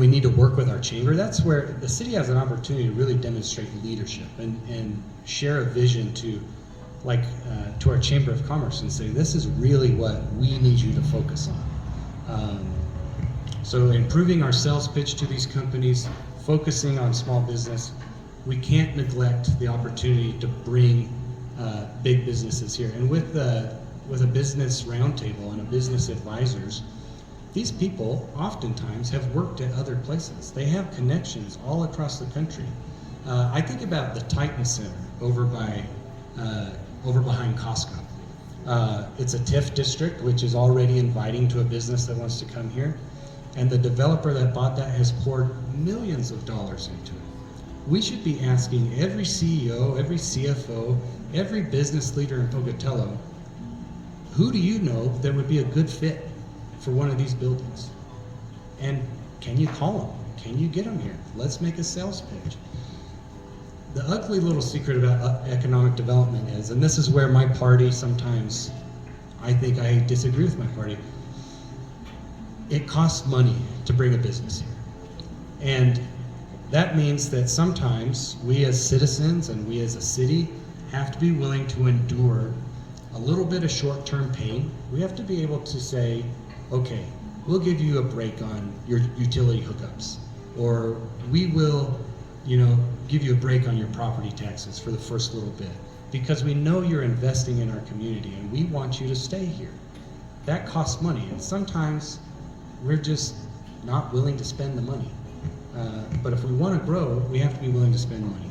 need to work with our chamber. That's where the city has an opportunity to really demonstrate leadership and share a vision to our Chamber of Commerce and say, this is really what we need you to focus on. So improving our sales pitch to these companies, focusing on small business. We can't neglect the opportunity to bring big businesses here. And with a business roundtable and a business advisors, these people oftentimes have worked at other places. They have connections all across the country. I think about the Titan Center over behind Costco. It's a TIF district, which is already inviting to a business that wants to come here. And the developer that bought that has poured millions of dollars into it. We should be asking every CEO, every CFO, every business leader in Pocatello, who do you know that would be a good fit for one of these buildings? And can you call them? Can you get them here? Let's make a sales pitch. The ugly little secret about economic development is, and this is where my party sometimes, I think I disagree with my party, it costs money to bring a business here. And that means that sometimes we as citizens and we as a city have to be willing to endure a little bit of short-term pain. We have to be able to say, okay, we'll give you a break on your utility hookups, or we will, give you a break on your property taxes for the first little bit, because we know you're investing in our community and we want you to stay here. That costs money, and sometimes we're just not willing to spend the money. But if we want to grow, we have to be willing to spend money.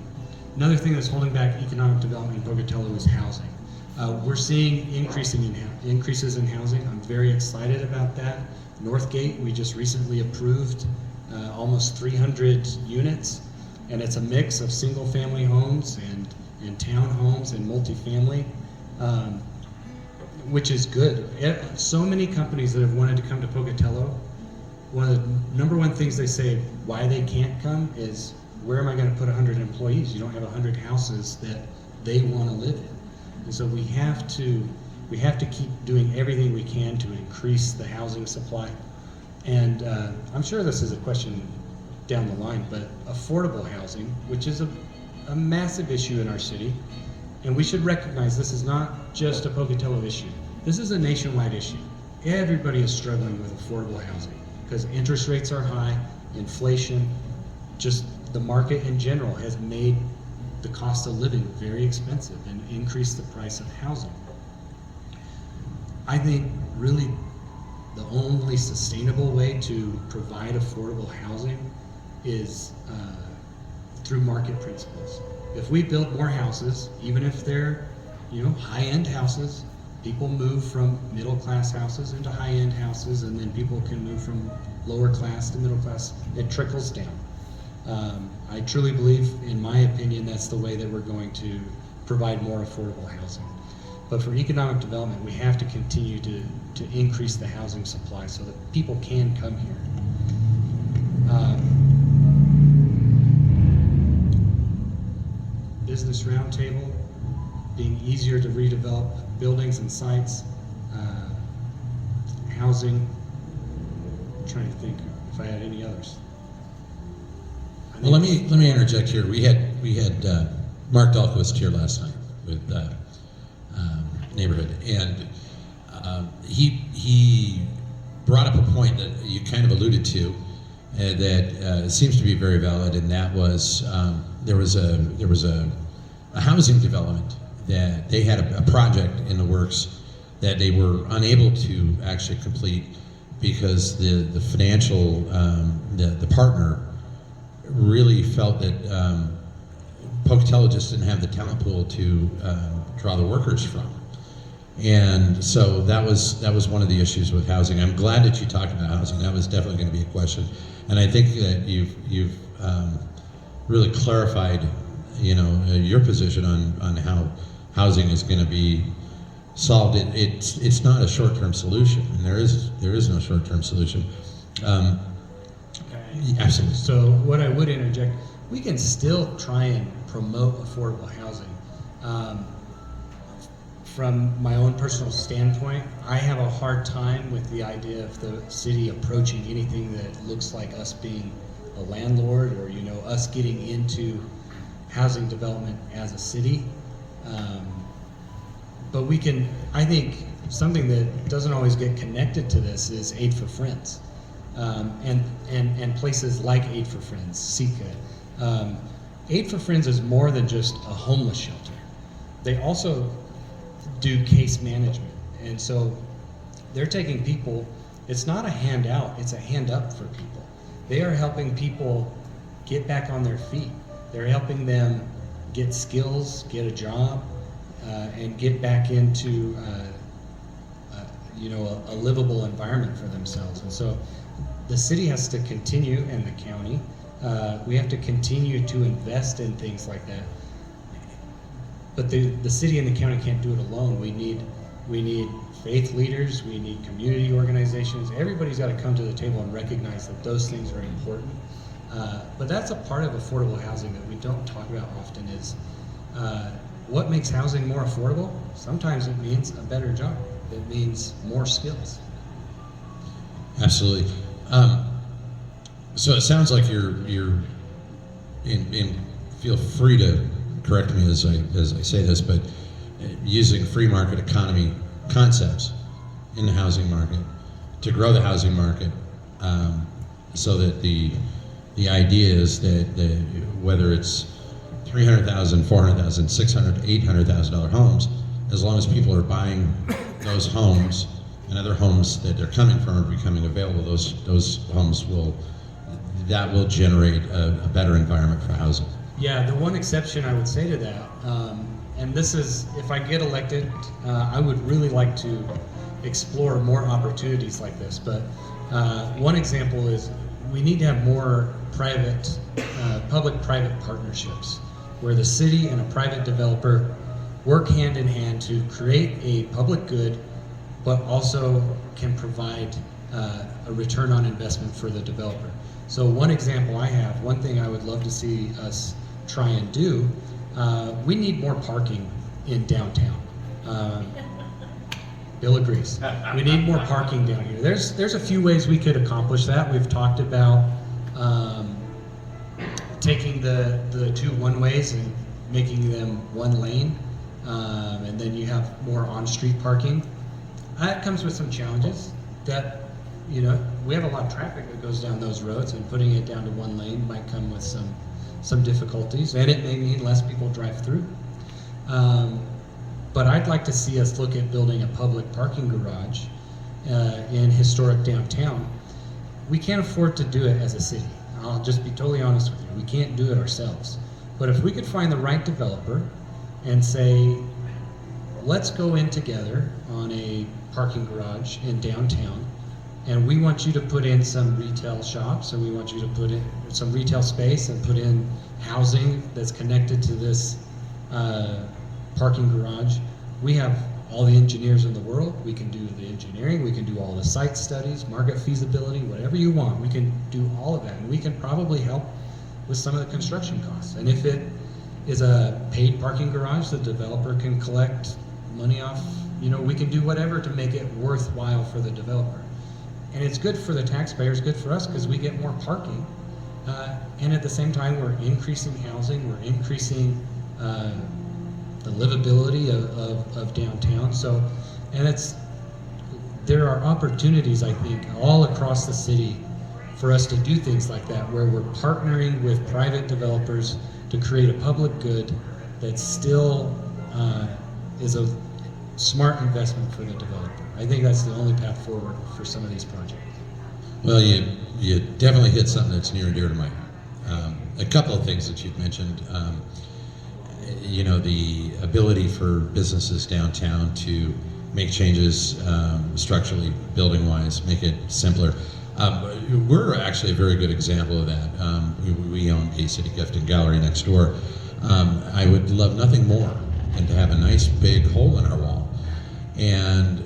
Another thing that's holding back economic development in Pocatello is housing. We're seeing increases in housing. I'm very excited about that. Northgate, we just recently approved almost 300 units, and it's a mix of single-family homes and townhomes and multifamily, which is good. So many companies that have wanted to come to Pocatello, one of the number one things they say why they can't come is, where am I going to put 100 employees? You don't have 100 houses that they want to live in. And so we have to keep doing everything we can to increase the housing supply. And I'm sure this is a question down the line, but affordable housing, which is a massive issue in our city, and we should recognize this is not just a Pocatello issue. This is a nationwide issue. Everybody is struggling with affordable housing because interest rates are high, inflation, just the market in general has made the cost of living very expensive and increased the price of housing. I think really the only sustainable way to provide affordable housing is through market principles. If we build more houses, even if they're high-end houses, people move from middle-class houses into high-end houses, and then people can move from lower class to middle class. It trickles down. I truly believe, in my opinion, that's the way that we're going to provide more affordable housing. But for economic development, we have to continue to increase the housing supply so that people can come here. Business roundtable, being easier to redevelop buildings and sites, housing. I'm trying to think if I had any others. Well, let me interject here. We had Mark Dahlquist here last night with neighborhood, and he brought up a point that you kind of alluded to that seems to be very valid, and that was there was a housing development that they had a project in the works that they were unable to actually complete because the financial the partner really felt that Pocatello just didn't have the talent pool to draw the workers from. And so that was one of the issues with housing. I'm glad that you talked about housing. That was definitely going to be a question, and I think that you've really clarified, your position on how housing is going to be solved. It's not a short-term solution, and there is no short-term solution. Absolutely. So what I would interject, we can still try and promote affordable housing. From my own personal standpoint, I have a hard time with the idea of the city approaching anything that looks like us being a landlord or us getting into housing development as a city. But we can, I think something that doesn't always get connected to this is Aid for Friends. And places like Aid for Friends, Gcth. Aid for Friends is more than just a homeless shelter. They also do case management. And so they're taking people, it's not a handout, it's a hand up for people. They are helping people get back on their feet. They're helping them get skills, get a job, and get back into a livable environment for themselves. And so the city has to continue, and the county, we have to continue to invest in things like that. But the city and the county can't do it alone. We need faith leaders, we need community organizations. Everybody's got to come to the table and recognize that those things are important. But that's a part of affordable housing that we don't talk about often is what makes housing more affordable? Sometimes it means a better job. It means more skills. Absolutely. So it sounds like you're in feel free to correct me as I say this, but using free market economy concepts in the housing market to grow the housing market, so that the idea is that whether it's $300,000, $400,000, $600,000, $800,000 homes, as long as people are buying those homes and other homes that they're coming from are becoming available, those homes will generate a better environment for housing. Yeah, the one exception I would say to that, and this is, if I get elected, I would really like to explore more opportunities like this, but one example is we need to have more public-private partnerships where the city and a private developer work hand in hand to create a public good, but also can provide a return on investment for the developer. So one example I have, one thing I would love to see us try and do, we need more parking in downtown. Bill agrees. We need more parking down here. There's a few ways we could accomplish that. We've talked about taking the two one-ways and making them one lane, and then you have more on-street parking. That comes with some challenges. That we have a lot of traffic that goes down those roads, and putting it down to one lane might come with some difficulties, and it may mean less people drive through. But I'd like to see us look at building a public parking garage in historic downtown. We can't afford to do it as a city. I'll just be totally honest with you. We can't do it ourselves. But if we could find the right developer and say, let's go in together on a parking garage in downtown, and we want you to put in some retail shops, and we want you to put in some retail space and put in housing that's connected to this parking garage. We have all the engineers in the world. We can do the engineering, we can do all the site studies, market feasibility, whatever you want. We can do all of that, and we can probably help with some of the construction costs. And if it is a paid parking garage, the developer can collect money off, we can do whatever to make it worthwhile for the developer. And it's good for the taxpayers, good for us, because we get more parking. And at the same time, we're increasing housing, we're increasing the livability of downtown. So, and there are opportunities, I think, all across the city for us to do things like that, where we're partnering with private developers to create a public good that still is a smart investment for the developer. I think that's the only path forward for some of these projects. Well, you definitely hit something that's near and dear to my heart. A couple of things that you've mentioned. The ability for businesses downtown to make changes structurally, building-wise, make it simpler. We're actually a very good example of that. We own Gcth and Gallery next door. I would love nothing more than to have a nice big hole in our wall. And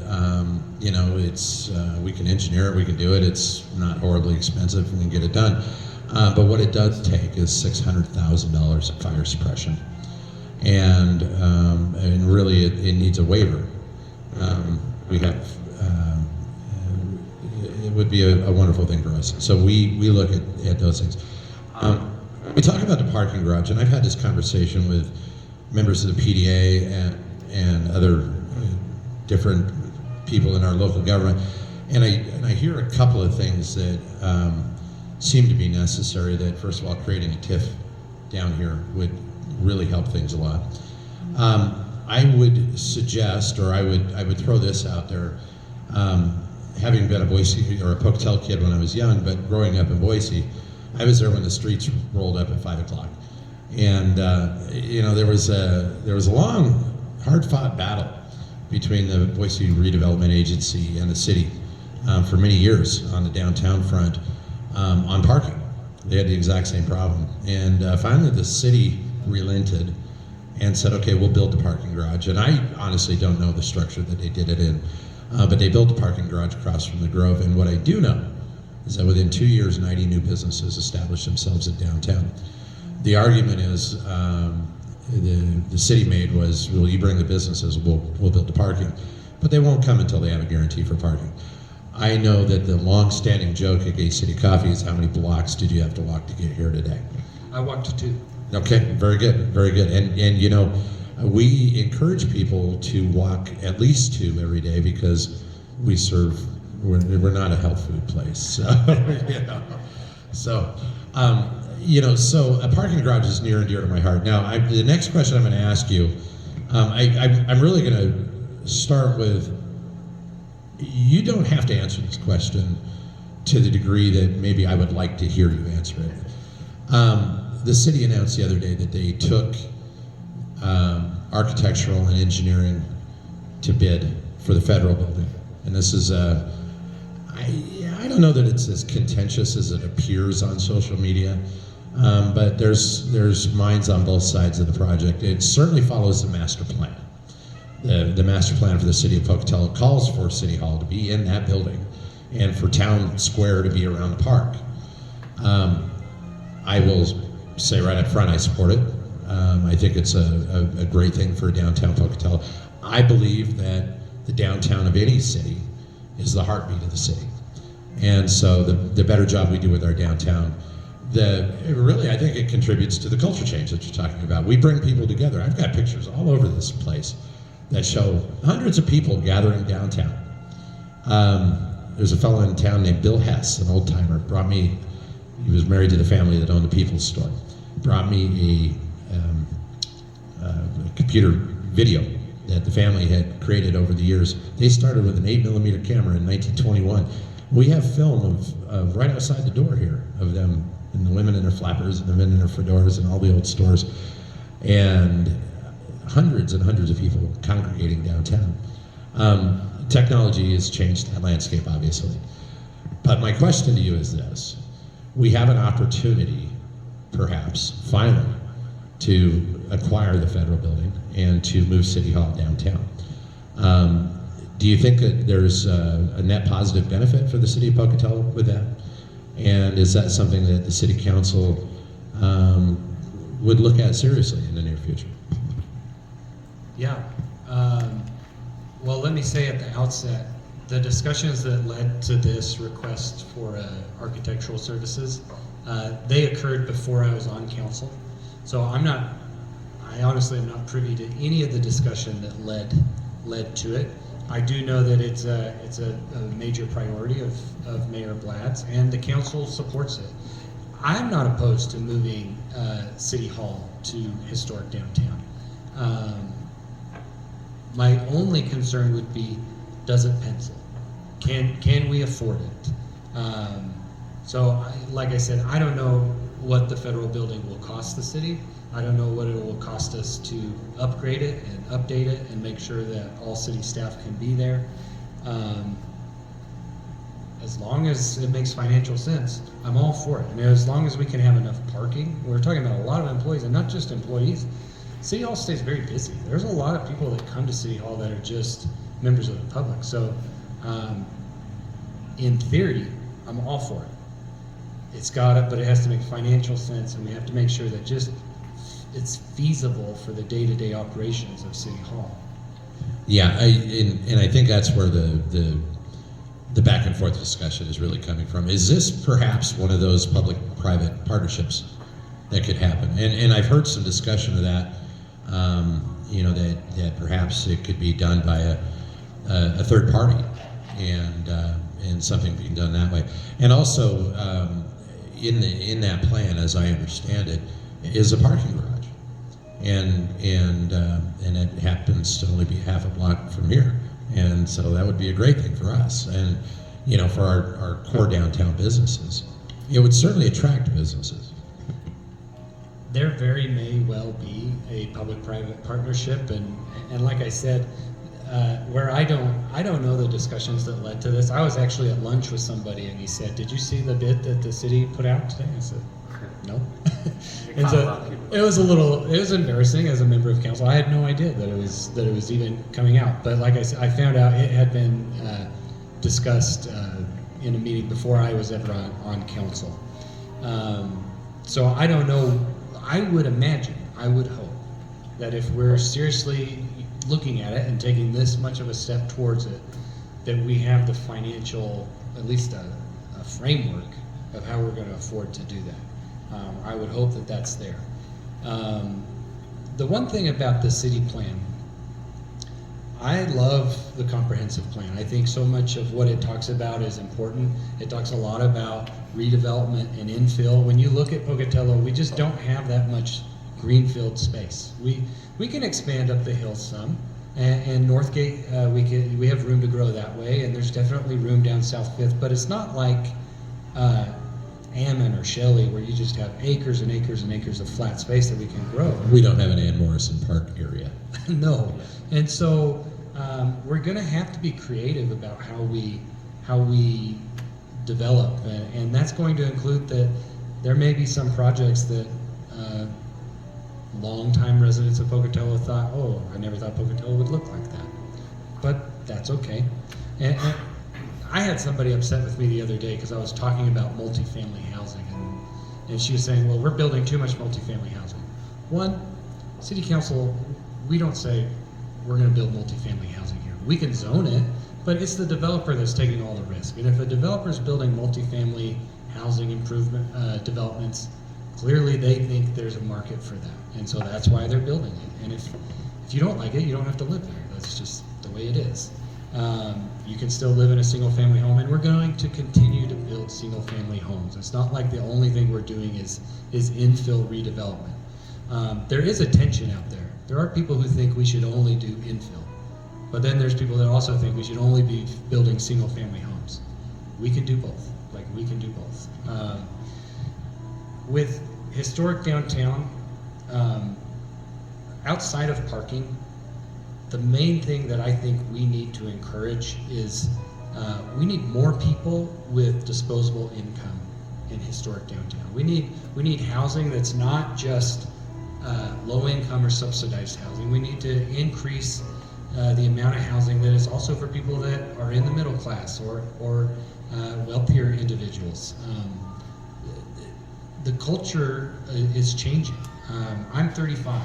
it's we can engineer it, we can do it. It's not horribly expensive, we can get it done. But what it does take is $600,000 of fire suppression, and really it needs a waiver. We have. It would be a wonderful thing for us. So we look at those things. We talk about the parking garage, and I've had this conversation with members of the PDA and other different people in our local government, and I hear a couple of things that seem to be necessary. That first of all, creating a TIF down here would really help things a lot. I would suggest, or I would throw this out there. Having been a Boise or a Pocatello kid when I was young, but growing up in Boise, I was there when the streets rolled up at 5 o'clock, and there was a long, hard-fought battle between the Boise Redevelopment Agency and the city for many years on the downtown front on parking. They had the exact same problem, and finally the city relented and said, "Okay, we'll build the parking garage." And I honestly don't know the structure that they did it in. But they built a parking garage across from the Grove, and what I do know is that within 2 years, 90 new businesses established themselves in downtown. The argument is the city made was, well, you bring the businesses, we'll build the parking, but they won't come until they have a guarantee for parking. I know that the long-standing joke at Gay City Coffee is, how many blocks did you have to walk to get here today? I walked 2. Okay, very good, very good. And we encourage people to walk at least 2 every day, because we're not a health food place. So, so a parking garage is near and dear to my heart. Now, the next question I'm going to ask you, I'm really going to start with, you don't have to answer this question to the degree that maybe I would like to hear you answer it. The city announced the other day that they took architectural and engineering to bid for the federal building, and this is I don't know that it's as contentious as it appears on social media, but there's minds on both sides of the project. It certainly follows the master plan. The master plan for the city of Pocatello calls for City Hall to be in that building, and for Town Square to be around the park. I will say right up front, I support it. I think it's a great thing for downtown Pocatello. I believe that the downtown of any city is the heartbeat of the city. And so the better job we do with our downtown, I think it contributes to the culture change that you're talking about. We bring people together. I've got pictures all over this place that show hundreds of people gathering downtown. There's a fellow in town named Bill Hess, an old timer, he was married to the family that owned the People's Store, brought me a computer video that the family had created over the years. They started with an 8mm camera in 1921. We have film of right outside the door here of them, and the women in their flappers and the men in their fedoras and all the old stores, and hundreds and hundreds of people congregating downtown. Technology has changed that landscape, obviously. But my question to you is this. We have an opportunity, perhaps, finally, to acquire the federal building and to move City Hall downtown. Do you think that there's a net positive benefit for the city of Pocatello with that? And is that something that the city council would look at seriously in the near future? Yeah. Well, let me say at the outset, the discussions that led to this request for architectural services, they occurred before I was on council. So I honestly am not privy to any of the discussion that led to it. I do know that it's a major priority of Mayor Blad's, and the council supports it. I'm not opposed to moving City Hall to historic downtown. My only concern would be, does it pencil? Can we afford it? Like I said, I don't know what the federal building will cost the city. I don't know what it will cost us to upgrade it and update it and make sure that all city staff can be there. As long as it makes financial sense, I'm all for it. And as long as we can have enough parking, we're talking about a lot of employees, and not just employees. City Hall stays very busy. There's a lot of people that come to City Hall that are just members of the public. So in theory, I'm all for it. It's got it, but it has to make financial sense, and we have to make sure that it's feasible for the day-to-day operations of City Hall. Yeah, and I think that's where the back and forth discussion is really coming from. Is this perhaps one of those public-private partnerships that could happen? And I've heard some discussion of that, that perhaps it could be done by a third party and something being done that way. And also, in that plan, as I understand it, is a parking garage. And it happens to only be half a block from here. And so that would be a great thing for us and, for our core downtown businesses. It would certainly attract businesses. There very may well be a public-private partnership, and like I said, where I don't know the discussions that led to this. I was actually at lunch with somebody, and he said, "Did you see the bid that the city put out today?" I said, "No." And so it was embarrassing as a member of council. I had no idea that it was even coming out. But like I said, I found out it had been discussed in a meeting before I was ever on council. So I don't know. I would imagine, I would hope, that if we're seriously looking at it and taking this much of a step towards it, that we have the financial, at least a framework of how we're going to afford to do that. I would hope that that's there. The one thing about the city plan, I love the comprehensive plan. I think so much of what it talks about is important. It talks a lot about redevelopment and infill. When you look at Pocatello, we just don't have that much greenfield space. We can expand up the hill some, and Northgate, we have room to grow that way, and there's definitely room down South Fifth, but it's not like Ammon or Shelley, where you just have acres and acres and acres of flat space that we can grow. We don't have an Ann Morrison Park area. No, and so we're going to have to be creative about how we develop, and that's going to include that there may be some projects that longtime residents of Pocatello thought, "Oh, I never thought Pocatello would look like that," but that's okay. And I had somebody upset with me the other day because I was talking about multifamily housing, and she was saying, "Well, we're building too much multifamily housing." One, city council, we don't say we're going to build multifamily housing here. We can zone it, but it's the developer that's taking all the risk. And if a developer is building multifamily housing improvement developments, clearly they think there's a market for that, and so that's why they're building it. And if you don't like it, you don't have to live there. That's just the way it is. You can still live in a single-family home, and we're going to continue to build single-family homes. It's not like the only thing we're doing is infill redevelopment. There is a tension out there. There are people who think we should only do infill, but then there's people that also think we should only be building single-family homes. We can do both. We can do both. With historic downtown, outside of parking, the main thing that I think we need to encourage is We need more people with disposable income in historic downtown. We need housing that's not just low income or subsidized housing. We need to increase the amount of housing that is also for people that are in the middle class or wealthier individuals. The culture is changing. I'm 35.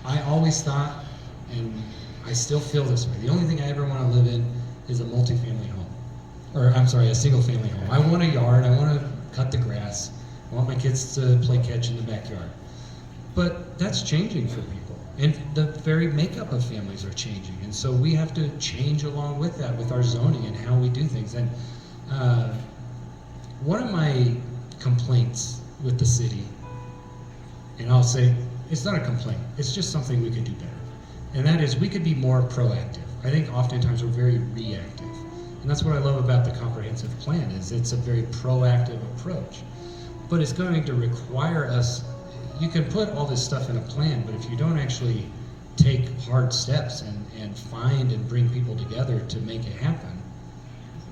I always thought, and I still feel this way, the only thing I ever want to live in is a multifamily home. Or, I'm sorry, a single family home. I want a yard, I want to cut the grass, I want my kids to play catch in the backyard. But that's changing for people. And the very makeup of families are changing. And so we have to change along with that, with our zoning and how we do things. And one of my complaints with the city, and I'll say, it's not a complaint, it's just something we could do better. And that is, we could be more proactive. I think oftentimes we're very reactive. And that's what I love about the comprehensive plan, is it's a very proactive approach. But it's going to require us, you can put all this stuff in a plan, but if you don't actually take hard steps and find and bring people together to make it happen,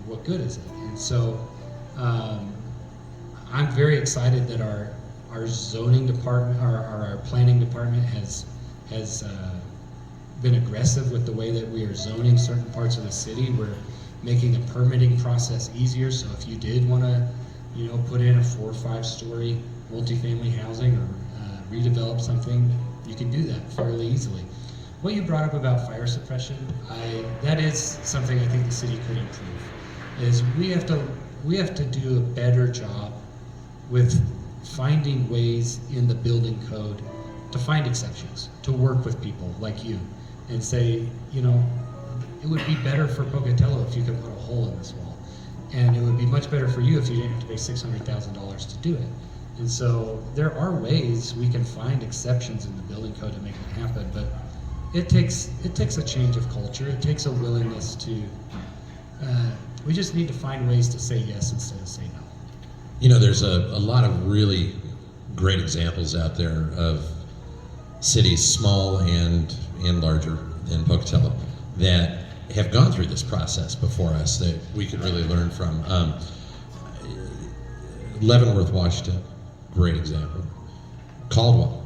what good is it? And so I'm very excited that our zoning department, our planning department has been aggressive with the way that we are zoning certain parts of the city. We're making the permitting process easier. So if you did want to, put in a 4 or 5 story multifamily housing or redevelop something, you can do that fairly easily. What you brought up about fire suppression, that is something I think the city could improve. Is we have to do a better job with finding ways in the building code to find exceptions, to work with people like you and say, it would be better for Pocatello if you could put a hole in this wall. And it would be much better for you if you didn't have to pay $600,000 to do it. And so there are ways we can find exceptions in the building code to make it happen, but it takes a change of culture. It takes a willingness to, we just need to find ways to say yes instead of say no. There's a lot of really great examples out there of cities, small and larger than Pocatello, that have gone through this process before us that we could really learn from. Leavenworth, Washington, great example. Caldwell,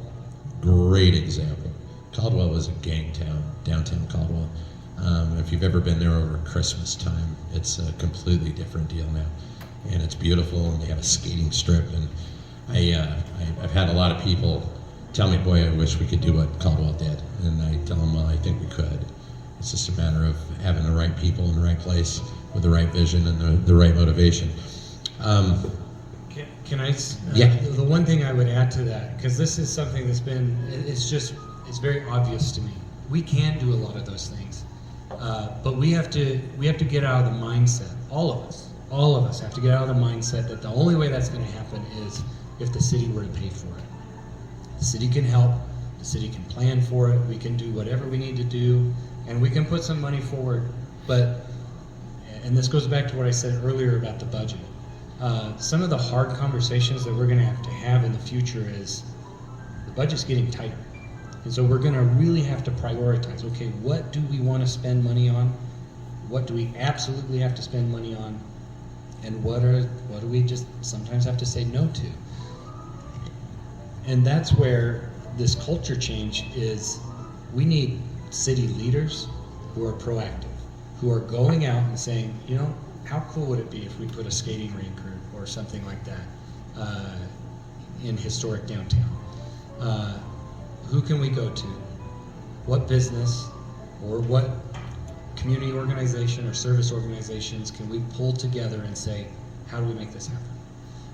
great example. Caldwell was a gang town, downtown Caldwell. If you've ever been there over Christmas time, it's a completely different deal now. And it's beautiful, and they have a skating strip. And I've had a lot of people tell me, boy, I wish we could do what Caldwell did. And I tell them, well, I think we could. It's just a matter of having the right people in the right place with the right vision and the right motivation. Can I? Yeah. The one thing I would add to that, because this is something that's been, it's very obvious to me. We can do a lot of those things, but we have to get out of the mindset. All of us have to get out of the mindset that the only way that's going to happen is if the city were to pay for it. The city can help. The city can plan for it. We can do whatever we need to do, and we can put some money forward. But, and this goes back to what I said earlier about the budget. Some of the hard conversations that we're going to have in the future is the budget's getting tighter. And so we're going to really have to prioritize, okay, what do we want to spend money on? What do we absolutely have to spend money on? And what do we just sometimes have to say no to? And that's where this culture change is. We need city leaders who are proactive, who are going out and saying, how cool would it be if we put a skating rink or something like that in historic downtown? Who can we go to? What business or what community organization or service organizations can we pull together and say, how do we make this happen?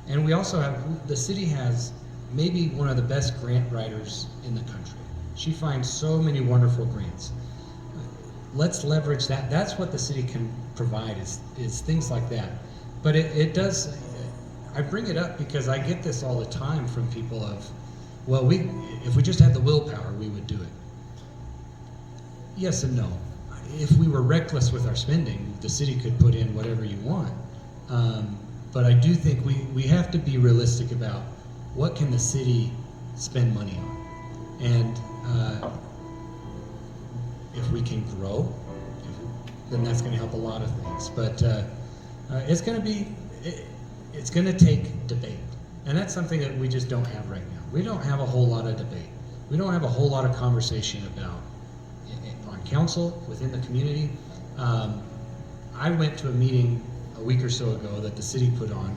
And we also have, the city has maybe one of the best grant writers in the country. She finds so many wonderful grants. Let's leverage that. That's what the city can provide is things like that. But it does, I bring it up because I get this all the time from people of, well, if we just had the willpower, we would do it. Yes and no. If we were reckless with our spending, the city could put in whatever you want. But I do think we have to be realistic about what can the city spend money on. And if we can grow, then that's going to help a lot of things. But it's going to take debate, and that's something that we just don't have right now. We don't have a whole lot of debate. We don't have a whole lot of conversation about on council, within the community. I went to a meeting a week or so ago that the city put on,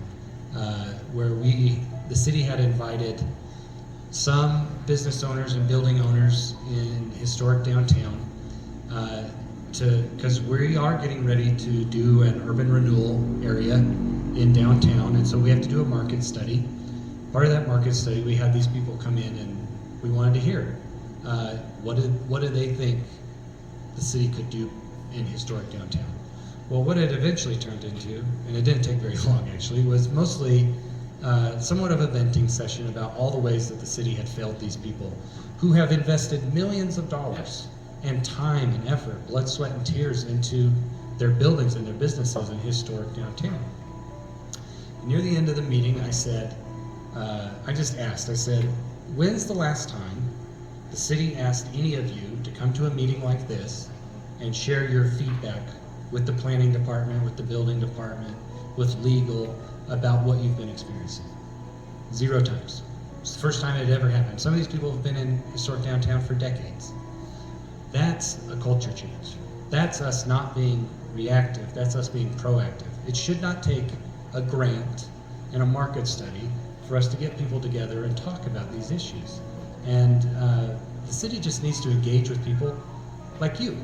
where the city had invited some business owners and building owners in historic downtown because we are getting ready to do an urban renewal area in downtown, and so we have to do a market study. Part of that market study, we had these people come in and we wanted to hear what do they think the city could do in historic downtown. Well, what it eventually turned into, and it didn't take very long actually, was mostly somewhat of a venting session about all the ways that the city had failed these people who have invested millions of dollars and time and effort, blood, sweat, and tears into their buildings and their businesses in historic downtown. Near the end of the meeting, I said, I said, when's the last time the city asked any of you to come to a meeting like this and share your feedback with the planning department, with the building department, with legal, about what you've been experiencing? 0 times. It's the first time it ever happened. Some of these people have been in historic downtown for decades. That's a culture change. That's us not being reactive. That's us being proactive. It should not take a grant and a market study for us to get people together and talk about these issues. And the city just needs to engage with people like you,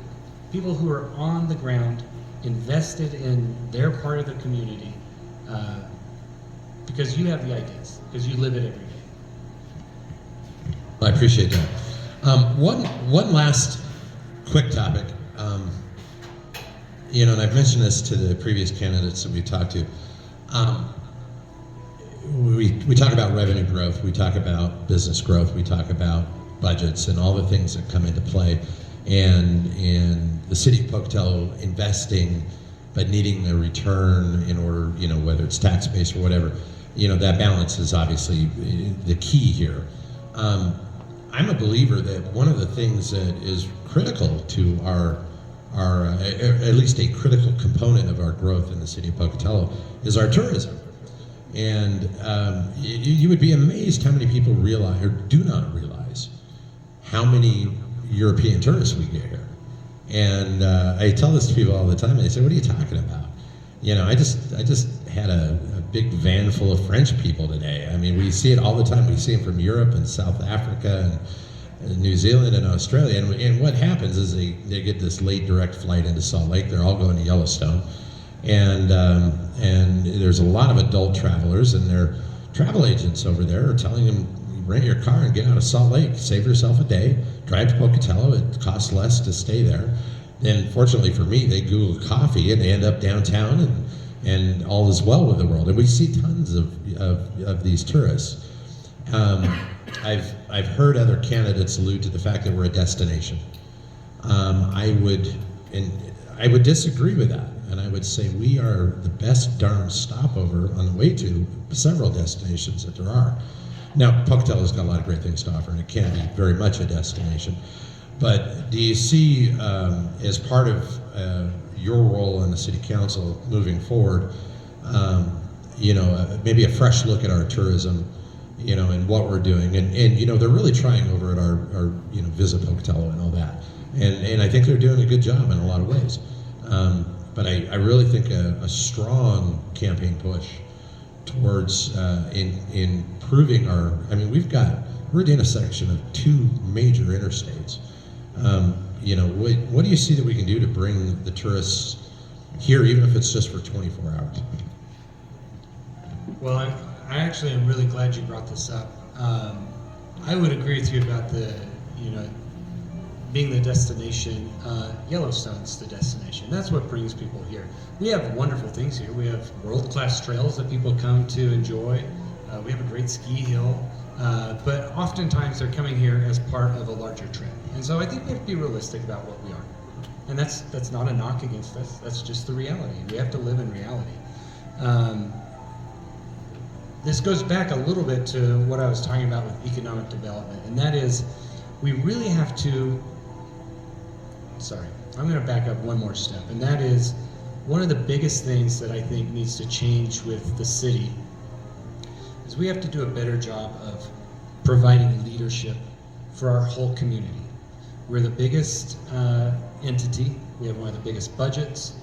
people who are on the ground, invested in their part of the community, because you have the ideas, because you live it every day. I appreciate that. One last quick topic. And I've mentioned this to the previous candidates that we talked to. We talk about revenue growth, we talk about business growth, we talk about budgets and all the things that come into play, and the city of Pocatello investing but needing a return in order, whether it's tax-based or whatever, that balance is obviously the key here. I'm a believer that one of the things that is critical to our at least a critical component of our growth in the city of Pocatello is our tourism. And you would be amazed how many people realize or do not realize how many European tourists we get here. And I tell this to people all the time, and they say, what are you talking about? I just had a big van full of French people today. I mean, we see it all the time. We see them from Europe and South Africa and New Zealand and Australia. And what happens is they get this late direct flight into Salt Lake. They're all going to Yellowstone. And there's a lot of adult travelers, and their travel agents over there are telling them, rent your car and get out of Salt Lake, save yourself a day, drive to Pocatello, it costs less to stay there. And fortunately for me, they Google coffee and they end up downtown, and all is well with the world. And we see tons of these tourists. I've heard other candidates allude to the fact that we're a destination. I would disagree with that, and I would say we are the best darn stopover on the way to several destinations that there are. Now, Pocatello's got a lot of great things to offer, and it can be very much a destination. But do you see, as part of your role in the city council moving forward, maybe a fresh look at our tourism, and what we're doing, and they're really trying over at our Visit Pocatello and all that, and I think they're doing a good job in a lot of ways. But I really think a strong campaign push towards improving we're at the intersection of 2 major interstates. What do you see that we can do to bring the tourists here, even if it's just for 24 hours? Well, I actually am really glad you brought this up. I would agree with you about being the destination. Yellowstone's the destination. That's what brings people here. We have wonderful things here. We have world-class trails that people come to enjoy. We have a great ski hill. But oftentimes they're coming here as part of a larger trip. And so I think we have to be realistic about what we are. And that's not a knock against us. That's just the reality. We have to live in reality. This goes back a little bit to what I was talking about with economic development, and that is we really have to, I'm going to back up one more step, and that is one of the biggest things that I think needs to change with the city is we have to do a better job of providing leadership for our whole community. We're the biggest entity. We have one of the biggest budgets.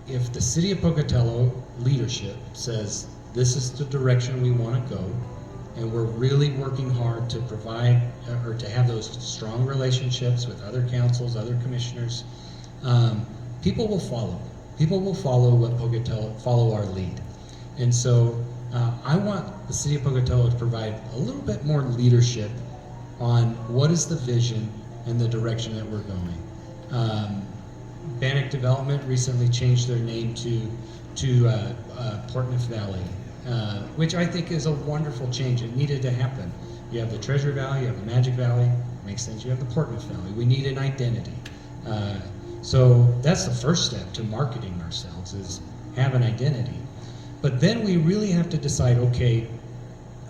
If the city of Pocatello leadership says this is the direction we want to go, and we're really working hard to provide or to have those strong relationships with other councils, other commissioners, people will follow. People will follow what Pocatello, follow our lead. And so I want the city of Pocatello to provide a little bit more leadership on what is the vision and the direction that we're going. Bannock Development recently changed their name to Portneuf Valley, which I think is a wonderful change. It needed to happen. You have the Treasure Valley, you have the Magic Valley, makes sense. You have the Portneuf Valley. We need an identity. So that's the first step to marketing ourselves, is have an identity. But then we really have to decide, okay,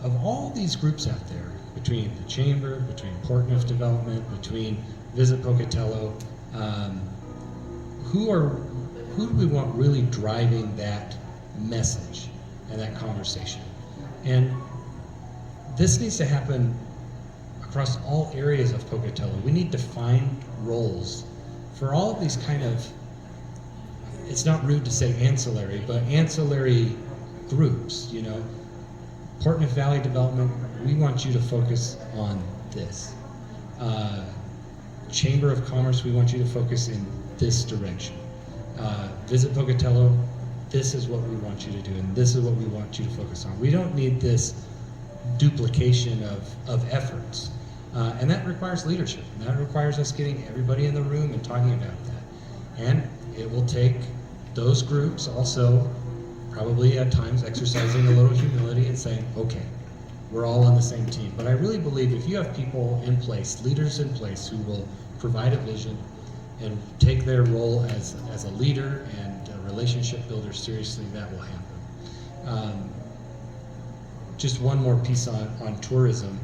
of all these groups out there, between the Chamber, between Portneuf Development, between Visit Pocatello, who do we want really driving that message and that conversation? And this needs to happen across all areas of Pocatello. We need defined roles for all of these kind of, it's not rude to say ancillary, but ancillary groups, you know. Portneuf Valley Development, we want you to focus on this. Chamber of Commerce, we want you to focus in this direction. Visit Pocatello, this is what we want you to do, and this is what we want you to focus on. We don't need this duplication of efforts. And that requires leadership, and that requires us getting everybody in the room and talking about that. And it will take those groups also probably at times exercising a little humility and saying, okay, we're all on the same team. But I really believe if you have people in place, leaders in place, who will provide a vision and take their role as a leader and a relationship builder seriously, that will happen. Just one more piece on tourism.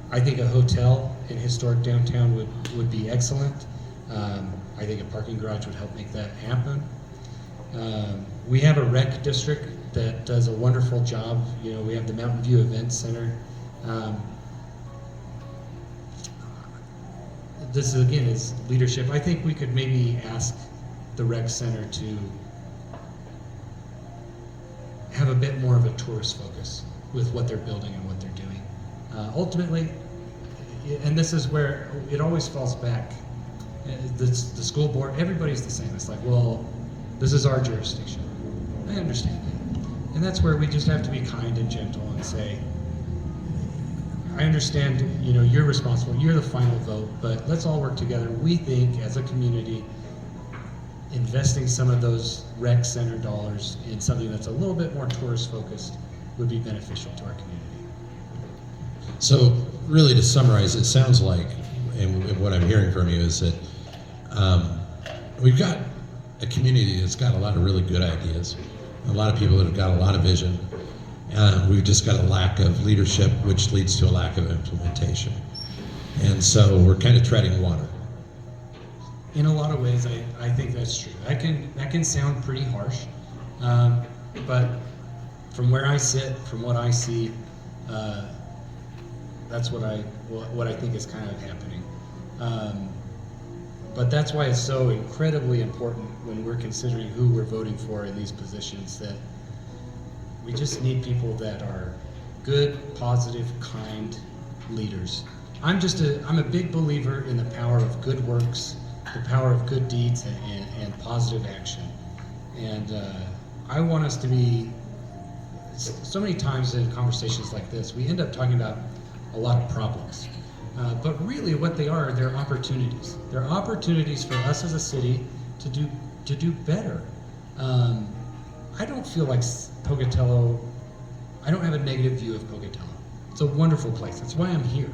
I think a hotel in historic downtown would be excellent. I think a parking garage would help make that happen. We have a rec district that does a wonderful job. You know, we have the Mountain View Event Center. This again is leadership. I think we could maybe ask the rec center to have a bit more of a tourist focus with what they're building and what they're doing. Ultimately, and this is where it always falls back, the school board, everybody's the same. It's like, well, this is our jurisdiction. I understand that. And that's where we just have to be kind and gentle and say, I understand, you know, you're responsible, you're the final vote, but let's all work together. We think as a community, investing some of those rec center dollars in something that's a little bit more tourist focused would be beneficial to our community. So really to summarize, it sounds like, and what I'm hearing from you is that we've got a community that's got a lot of really good ideas, a lot of people that have got a lot of vision. We've just got a lack of leadership, which leads to a lack of implementation. And so we're kind of treading water. In a lot of ways, I think that's true. That can sound pretty harsh, but from where I sit, from what I see, that's what I think is kind of happening. But that's why it's so incredibly important when we're considering who we're voting for in these positions, that we just need people that are good, positive, kind leaders. I'm a big believer in the power of good works, the power of good deeds, and positive action. And I want us to be, so many times in conversations like this, we end up talking about a lot of problems. But really what they are, they're opportunities. They're opportunities for us as a city to do better. I don't feel like Pocatello, I don't have a negative view of Pocatello. It's a wonderful place. That's why I'm here.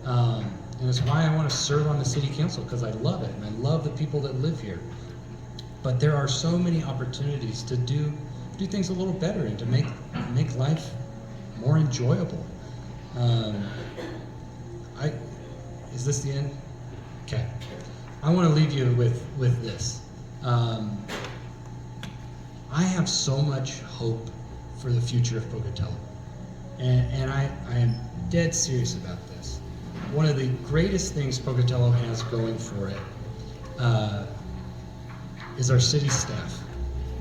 And it's why I want to serve on the city council, because I love it and I love the people that live here. But there are so many opportunities to do things a little better and to make life more enjoyable. Is this the end? Okay. I want to leave you with this. I have so much hope for the future of Pocatello. And I am dead serious about this. One of the greatest things Pocatello has going for it is our city staff.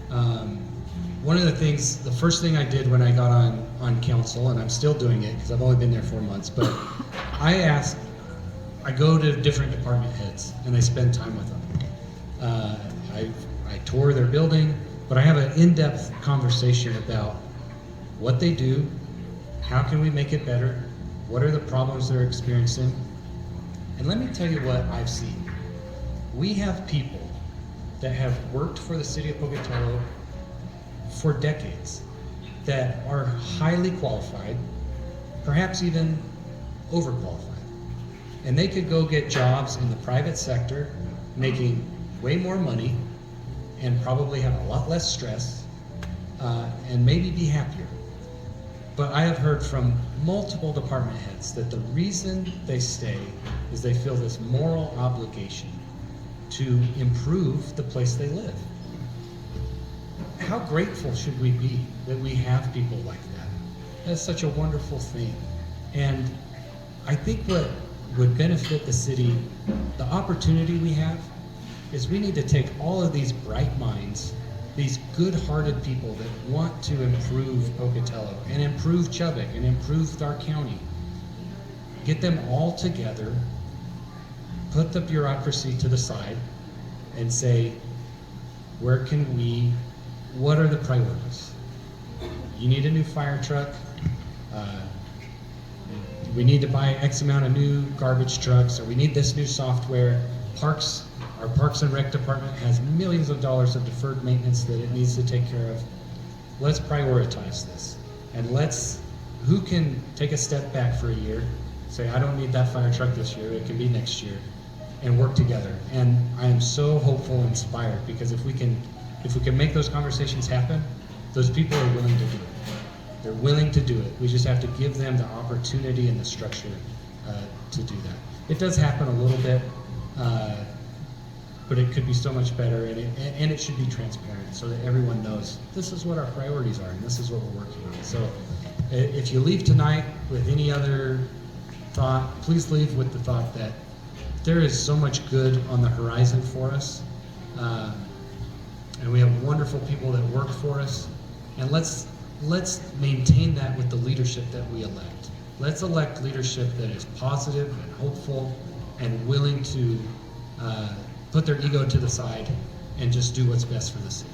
One of the things, the first thing I did when I got on council, and I'm still doing it because I've only been there 4 months, but I go to different department heads and I spend time with them. I tour their building, but I have an in-depth conversation about what they do, how can we make it better, what are the problems they're experiencing. And let me tell you what I've seen. We have people that have worked for the city of Pocatello for decades that are highly qualified, perhaps even overqualified. And they could go get jobs in the private sector, making way more money and probably have a lot less stress and maybe be happier. But I have heard from multiple department heads that the reason they stay is they feel this moral obligation to improve the place they live. How grateful should we be that we have people like that? That's such a wonderful thing. And I think what would benefit the city, the opportunity we have, is we need to take all of these bright minds, these good-hearted people that want to improve Pocatello and improve Chubbuck and improve our county, get them all together, put the bureaucracy to the side, and say, what are the priorities? You need a new fire truck. We need to buy X amount of new garbage trucks, or we need this new software. Our Parks and Rec department has millions of dollars of deferred maintenance that it needs to take care of. Let's prioritize this. And who can take a step back for a year, say, I don't need that fire truck this year, it can be next year, and work together. And I am so hopeful and inspired, because if we can make those conversations happen, those people are willing to do it. They're willing to do it. We just have to give them the opportunity and the structure to do that. It does happen a little bit, but it could be so much better, and it should be transparent so that everyone knows this is what our priorities are and this is what we're working on. So if you leave tonight with any other thought, please leave with the thought that there is so much good on the horizon for us, and we have wonderful people that work for us, and let's maintain that with the leadership that we elect. Let's elect leadership that is positive and hopeful and willing to put their ego to the side and just do what's best for the city.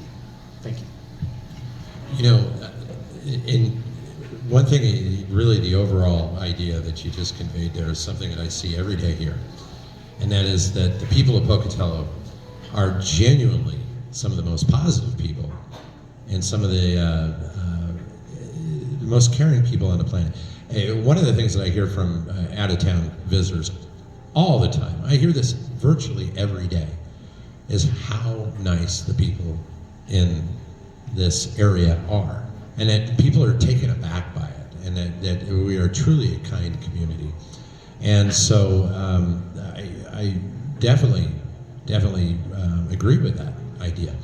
Thank you. You know, in one thing, really the overall idea that you just conveyed there is something that I see every day here. And that is that the people of Pocatello are genuinely some of the most positive people and some of the most caring people on the planet. One of the things that I hear from out-of-town visitors all the time, I hear this virtually every day, is how nice the people in this area are. And that people are taken aback by it, and that we are truly a kind community. And so I definitely agree with that idea,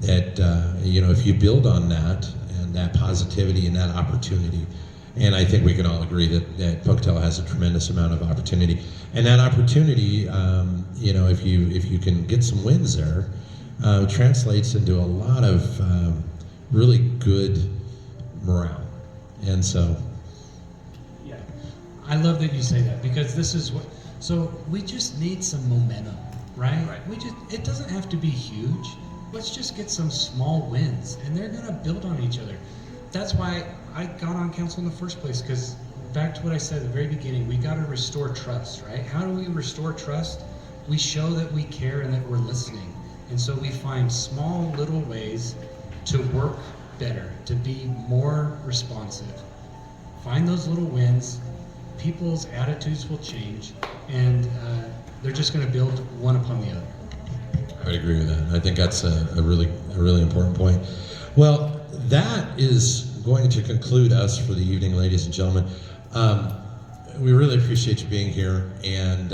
that if you build on that and that positivity and that opportunity, and I think we can all agree that Pocatello has a tremendous amount of opportunity, and that opportunity, if you can get some wins there, translates into a lot of really good morale. And so, yeah, I love that you say that, because this is what. So we just need some momentum, right? It doesn't have to be huge. Let's just get some small wins, and they're gonna build on each other. That's why I got on council in the first place, because back to what I said at the very beginning, we gotta restore trust, right? How do we restore trust? We show that we care and that we're listening. And so we find small little ways to work better, to be more responsive. Find those little wins, people's attitudes will change, and they're just gonna build one upon the other. I would agree with that. I think that's a really important point. Well, that is going to conclude us for the evening, ladies and gentlemen. We really appreciate you being here, and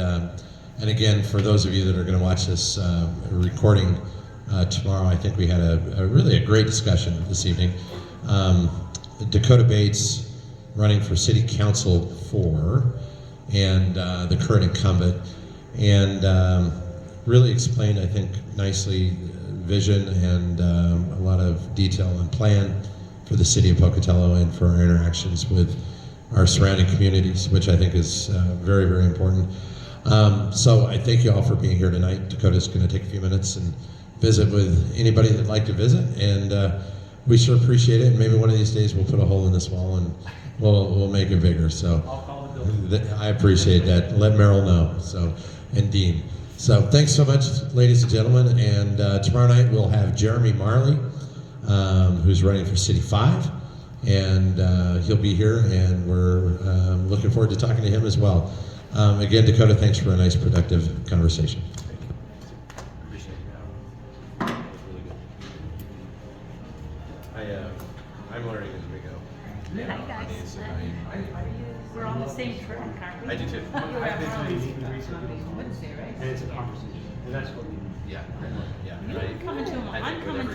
And again, for those of you that are going to watch this recording tomorrow, I think we had a really a great discussion this evening. Dakota Bates, running for City Council 4, and the current incumbent, and really explained, I think, nicely vision and a lot of detail and plan for the city of Pocatello and for our interactions with our surrounding communities, which I think is very, very important. So I thank you all for being here tonight. Dakota's going to take a few minutes and visit with anybody that'd like to visit, and we sure appreciate it. And maybe one of these days we'll put a hole in this wall and we'll make it bigger. So I'll call the building. I appreciate that. Let Merrill know. So, and Dean. So thanks so much, ladies and gentlemen. And tomorrow night we'll have Jeremy Marley, who's running for City 5, and he'll be here, and we're looking forward to talking to him as well. Again, Dakota, thanks for a nice, productive conversation. Appreciate you. That was really good. I'm learning as we go. Hi, guys. So We're on the same track, aren't we? I do too. And it's a conversation, and that's what we Yeah. Yeah. You're coming to them. I'm coming to